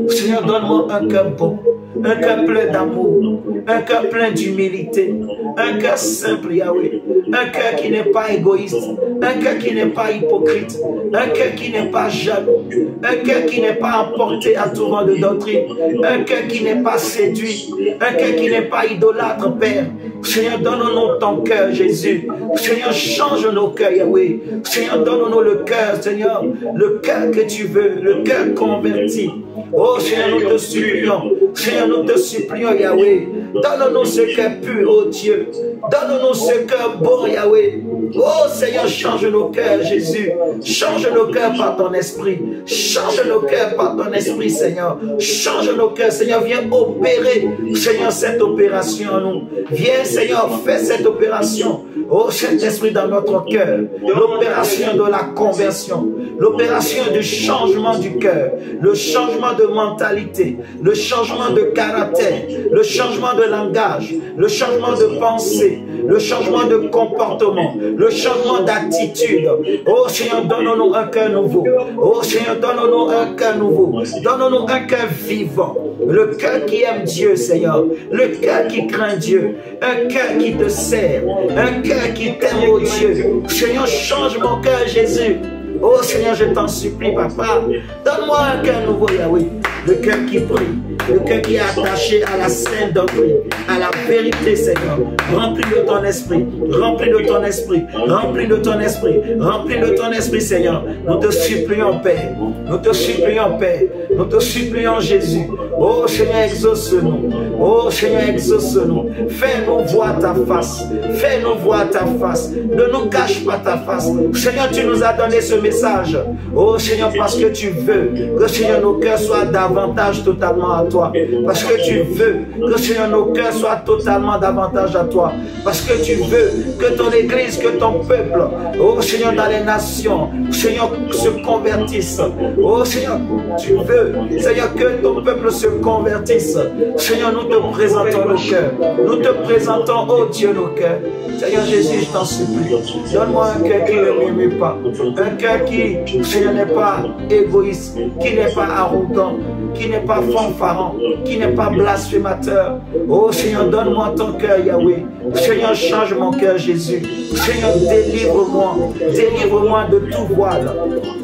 Seigneur, donne-moi un cœur bon, un cœur plein d'amour, un cœur plein d'humilité, un cœur simple, Yahweh, un cœur qui n'est pas égoïste, un cœur qui n'est pas hypocrite, un cœur qui n'est pas jaloux, un cœur qui n'est pas emporté à tout vent de doctrine, un cœur qui n'est pas séduit, un cœur qui n'est pas idolâtre, Père. Seigneur, donne-nous ton cœur, Jésus. Seigneur, change nos cœurs, Yahweh. Seigneur, donne-nous le cœur, Seigneur, le cœur que tu veux, le cœur converti. Oh Seigneur, nous te supplions. Seigneur, nous te supplions, Yahweh. Donne-nous ce cœur pur, oh Dieu. Donne-nous ce cœur bon, Yahweh. Oh Seigneur, change nos cœurs, Jésus. Change nos cœurs par ton esprit. Change nos cœurs par ton esprit, Seigneur. Change nos cœurs, Seigneur. Viens opérer, Seigneur, cette opération en nous. Viens, Seigneur, fais cette opération. Oh Saint-Esprit, dans notre cœur. L'opération de la conversion. L'opération du changement du cœur. Le changement de mentalité. Le changement de caractère. Le changement de langage. Le changement de pensée. Le changement de comportement. Le changement d'attitude. Oh Seigneur, donne-nous un cœur nouveau. Oh Seigneur, donne-nous un cœur nouveau. Donne-nous un cœur vivant. Le cœur qui aime Dieu, Seigneur. Le cœur qui craint Dieu. Un cœur qui te sert. Un cœur qui t'aime, oh Dieu. Seigneur, change mon cœur, Jésus. Oh Seigneur, je t'en supplie, Papa. Donne-moi un cœur nouveau, Yahweh. Le cœur qui prie. Le cœur qui est attaché à la sainte doctrine, à la vérité, Seigneur. Remplis de ton esprit. Remplis de ton esprit. Remplis de ton esprit. Remplis de ton esprit, Seigneur. Nous te supplions, Père. Nous te supplions, Père. Nous te supplions, Jésus. Oh Seigneur, exauce-nous. Oh Seigneur, exauce-nous. Fais-nous voir ta face. Fais-nous voir ta face. Ne nous cache pas ta face. Seigneur, tu nous as donné ce message. Oh Seigneur, parce que tu veux que Seigneur, nos cœurs soient davantage totalement à toi. Parce que tu veux que Seigneur, nos cœurs soient totalement davantage à toi. Parce que tu veux que ton église, que ton peuple, oh Seigneur, dans les nations, Seigneur, se convertissent. Oh Seigneur, tu veux, Seigneur, que ton peuple se convertisse. Seigneur, nous te présentons nos cœurs. Nous te présentons, oh Dieu, nos cœurs. Seigneur Jésus, je t'en supplie. Donne-moi un cœur qui ne murmure pas. Un cœur qui, Seigneur, n'est pas égoïste, qui n'est pas arrogant, qui n'est pas fanfaron, qui n'est pas blasphémateur. Oh Seigneur, donne-moi ton cœur, Yahweh. Seigneur, change mon cœur, Jésus. Seigneur, délivre-moi. Délivre-moi de tout voile.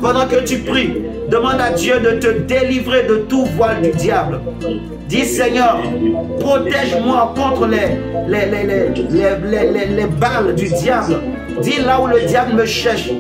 Pendant que tu pries, demande à Dieu de te délivrer de tout voile du diable. Dis Seigneur, protège-moi contre les balles du diable. Dis là où le diable me cherche.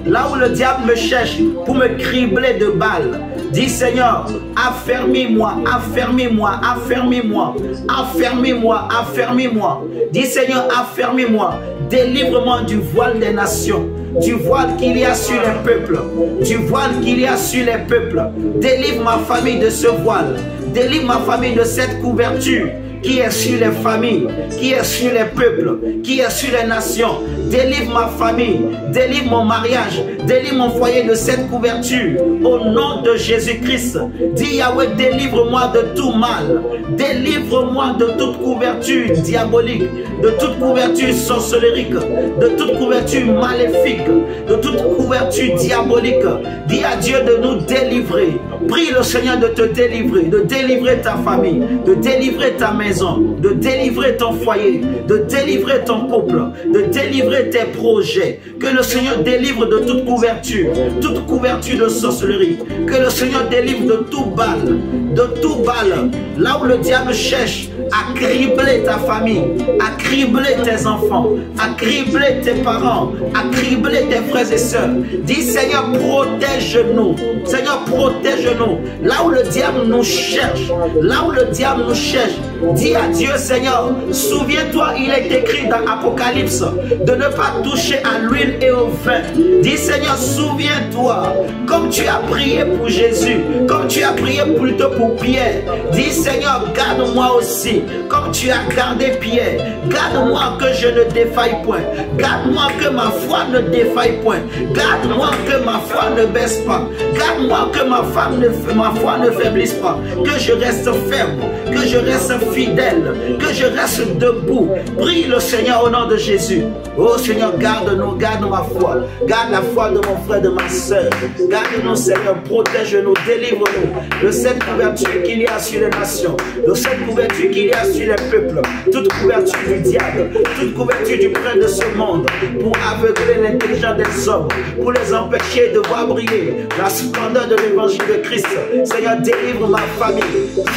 Là où le diable me cherche pour me cribler de balles. Dis Seigneur, affermis-moi, affermis-moi, affermis-moi, affermis-moi, affermis-moi. Dis Seigneur, affermis-moi. Délivre-moi du voile des nations. Du voile qu'il y a sur les peuples. Du voile qu'il y a sur les peuples. Délivre ma famille de ce voile. Délivre ma famille de cette couverture qui est sur les familles, qui est sur les peuples, qui est sur les nations. Délivre ma famille, délivre mon mariage, délivre mon foyer de cette couverture. Au nom de Jésus-Christ, dis Yahweh, délivre-moi de tout mal. Délivre-moi de toute couverture diabolique, de toute couverture sorcelérique, de toute couverture maléfique, de toute couverture diabolique. Dis à Dieu de nous délivrer. Prie le Seigneur de te délivrer, de délivrer ta famille, de délivrer ta maison, de délivrer ton foyer, de délivrer ton couple, de délivrer tes projets. Que le Seigneur délivre de toute couverture de sorcellerie. Que le Seigneur délivre de tout balle, là où le diable cherche à cribler ta famille, à cribler tes enfants, à cribler tes parents, à cribler tes frères et sœurs. Dis Seigneur, protège-nous. Seigneur, protège-nous. Là où le diable nous cherche, là où le diable nous cherche, dis à Dieu, Seigneur, souviens-toi, il est écrit dans Apocalypse de ne pas toucher à l'huile et au vin. Dis Seigneur, souviens-toi, comme tu as prié pour Jésus, comme tu as prié plutôt pour Pierre. Dis Seigneur, garde-moi aussi, comme tu as gardé Pierre. Garde-moi que je ne défaille point. Garde-moi que ma foi ne défaille point. Garde-moi que ma foi ne baisse pas. Garde-moi que ma foi ne faiblisse pas. Que je reste ferme, que je reste fidèle, que je reste debout. Prie le Seigneur au nom de Jésus. Oh Seigneur, garde-nous, garde ma foi. Garde la foi de mon frère, de ma soeur. Garde-nous Seigneur, protège-nous, délivre-nous de cette couverture qu'il y a sur les nations, de cette couverture qu'il y a sur les peuples, toute couverture du diable, toute couverture du prince de ce monde, pour aveugler l'intelligence des hommes, pour les empêcher de voir briller la splendeur de l'évangile de Christ. Seigneur, délivre ma famille.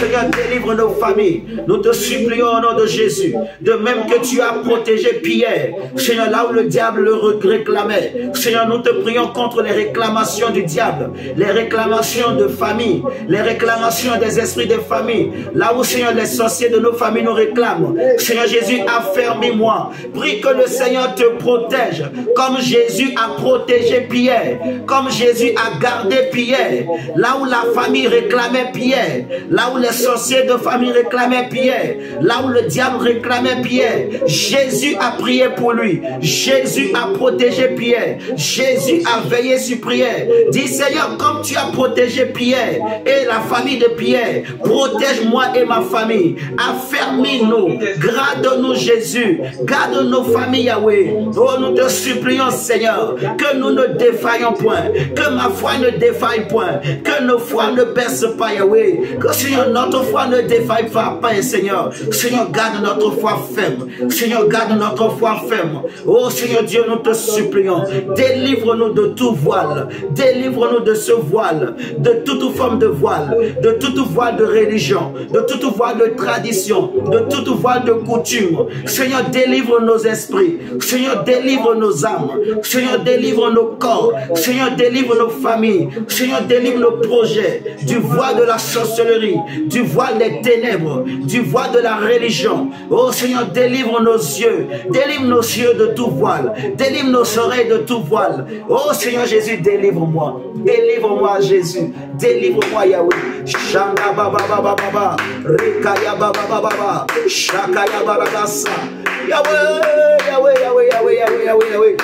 Seigneur, délivre nos familles. Nous te supplions au nom de Jésus, de même que tu as protégé Pierre, Seigneur, là où le diable le réclamait. Seigneur, nous te prions contre les réclamations du diable, les réclamations de famille, les réclamations des esprits de famille, là où, Seigneur, les sorciers de nos familles nous réclament. Seigneur Jésus, affermis-moi. Prie que le Seigneur te protège, comme Jésus a protégé Pierre, comme Jésus a gardé Pierre, là où la famille réclamait Pierre, là où les sorciers de famille réclamaient Pierre. Pierre. Là où le diable réclamait Pierre, Jésus a prié pour lui. Jésus a protégé Pierre. Jésus a veillé sur Pierre. Dis Seigneur, comme tu as protégé Pierre et la famille de Pierre, protège-moi et ma famille. Affermis-nous. Garde-nous Jésus. Garde nos familles Yahweh. Oh, nous te supplions Seigneur, que nous ne défaillons point. Que ma foi ne défaille point. Que nos foi ne baisse pas Yahweh. Que Seigneur, notre foi ne défaille pas Seigneur. Seigneur, garde notre foi ferme. Seigneur, garde notre foi ferme. Oh Seigneur Dieu, nous te supplions. Délivre-nous de tout voile. Délivre-nous de ce voile. De toute forme de voile. De toute voile de religion. De toute voile de tradition. De toute voile de coutume. Seigneur, délivre nos esprits. Seigneur, délivre nos âmes. Seigneur, délivre nos corps. Seigneur, délivre nos familles. Seigneur, délivre nos projets. Du voile de la sorcellerie. Du voile des ténèbres. Du voile de la religion. Oh Seigneur, délivre nos yeux. Délivre nos yeux de tout voile. Délivre nos oreilles de tout voile. Oh Seigneur Jésus, délivre-moi. Délivre-moi Jésus. Délivre-moi Yahweh. Shanga baba baba baba. Rekaya baba baba baba. Shakaya baba basa. Yahweh, Yahweh, Yahweh, Yahweh, Yahweh, Yahweh, Yahweh.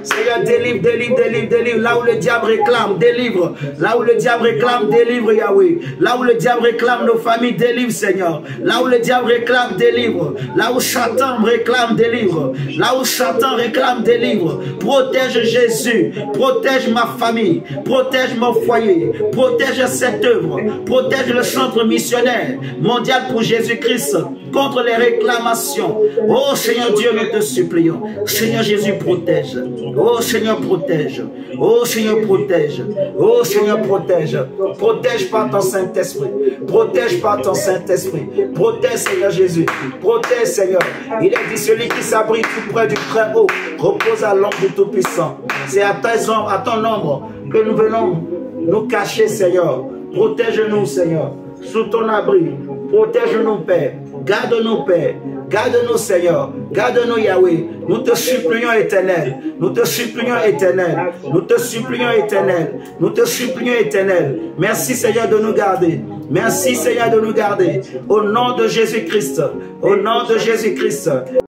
Seigneur, délivre, délivre, délivre, délivre. Là où le diable réclame, délivre. Là où le diable réclame, délivre, Yahweh. Là où le diable réclame nos familles, délivre, Seigneur. Là où le diable réclame, délivre. Là où Satan réclame, délivre. Là où Satan réclame, délivre. Protège Jésus. Protège ma famille. Protège mon foyer. Protège cette œuvre. Protège le centre missionnaire mondial pour Jésus-Christ contre les réclamations. Oh Seigneur Dieu, nous te supplions. Seigneur Jésus, protège. Oh Seigneur, protège. Oh Seigneur, protège. Oh Seigneur, protège. Protège par ton Saint-Esprit. Protège par ton Saint-Esprit. Protège Seigneur Jésus. Protège Seigneur. Il est dit celui qui s'abrite tout près du Très-Haut repose à l'ombre du Tout-Puissant. C'est à ton ombre que nous venons nous cacher Seigneur. Protège-nous Seigneur. Sous ton abri. Protège-nous Père. Garde-nous Père. Garde-nous Seigneur. Garde-nous Yahweh. Nous te supplions éternel. Nous te supplions éternel. Nous te supplions éternel. Nous te supplions éternel. Merci Seigneur de nous garder. Merci Seigneur de nous garder. Au nom de Jésus-Christ. Au nom de Jésus-Christ.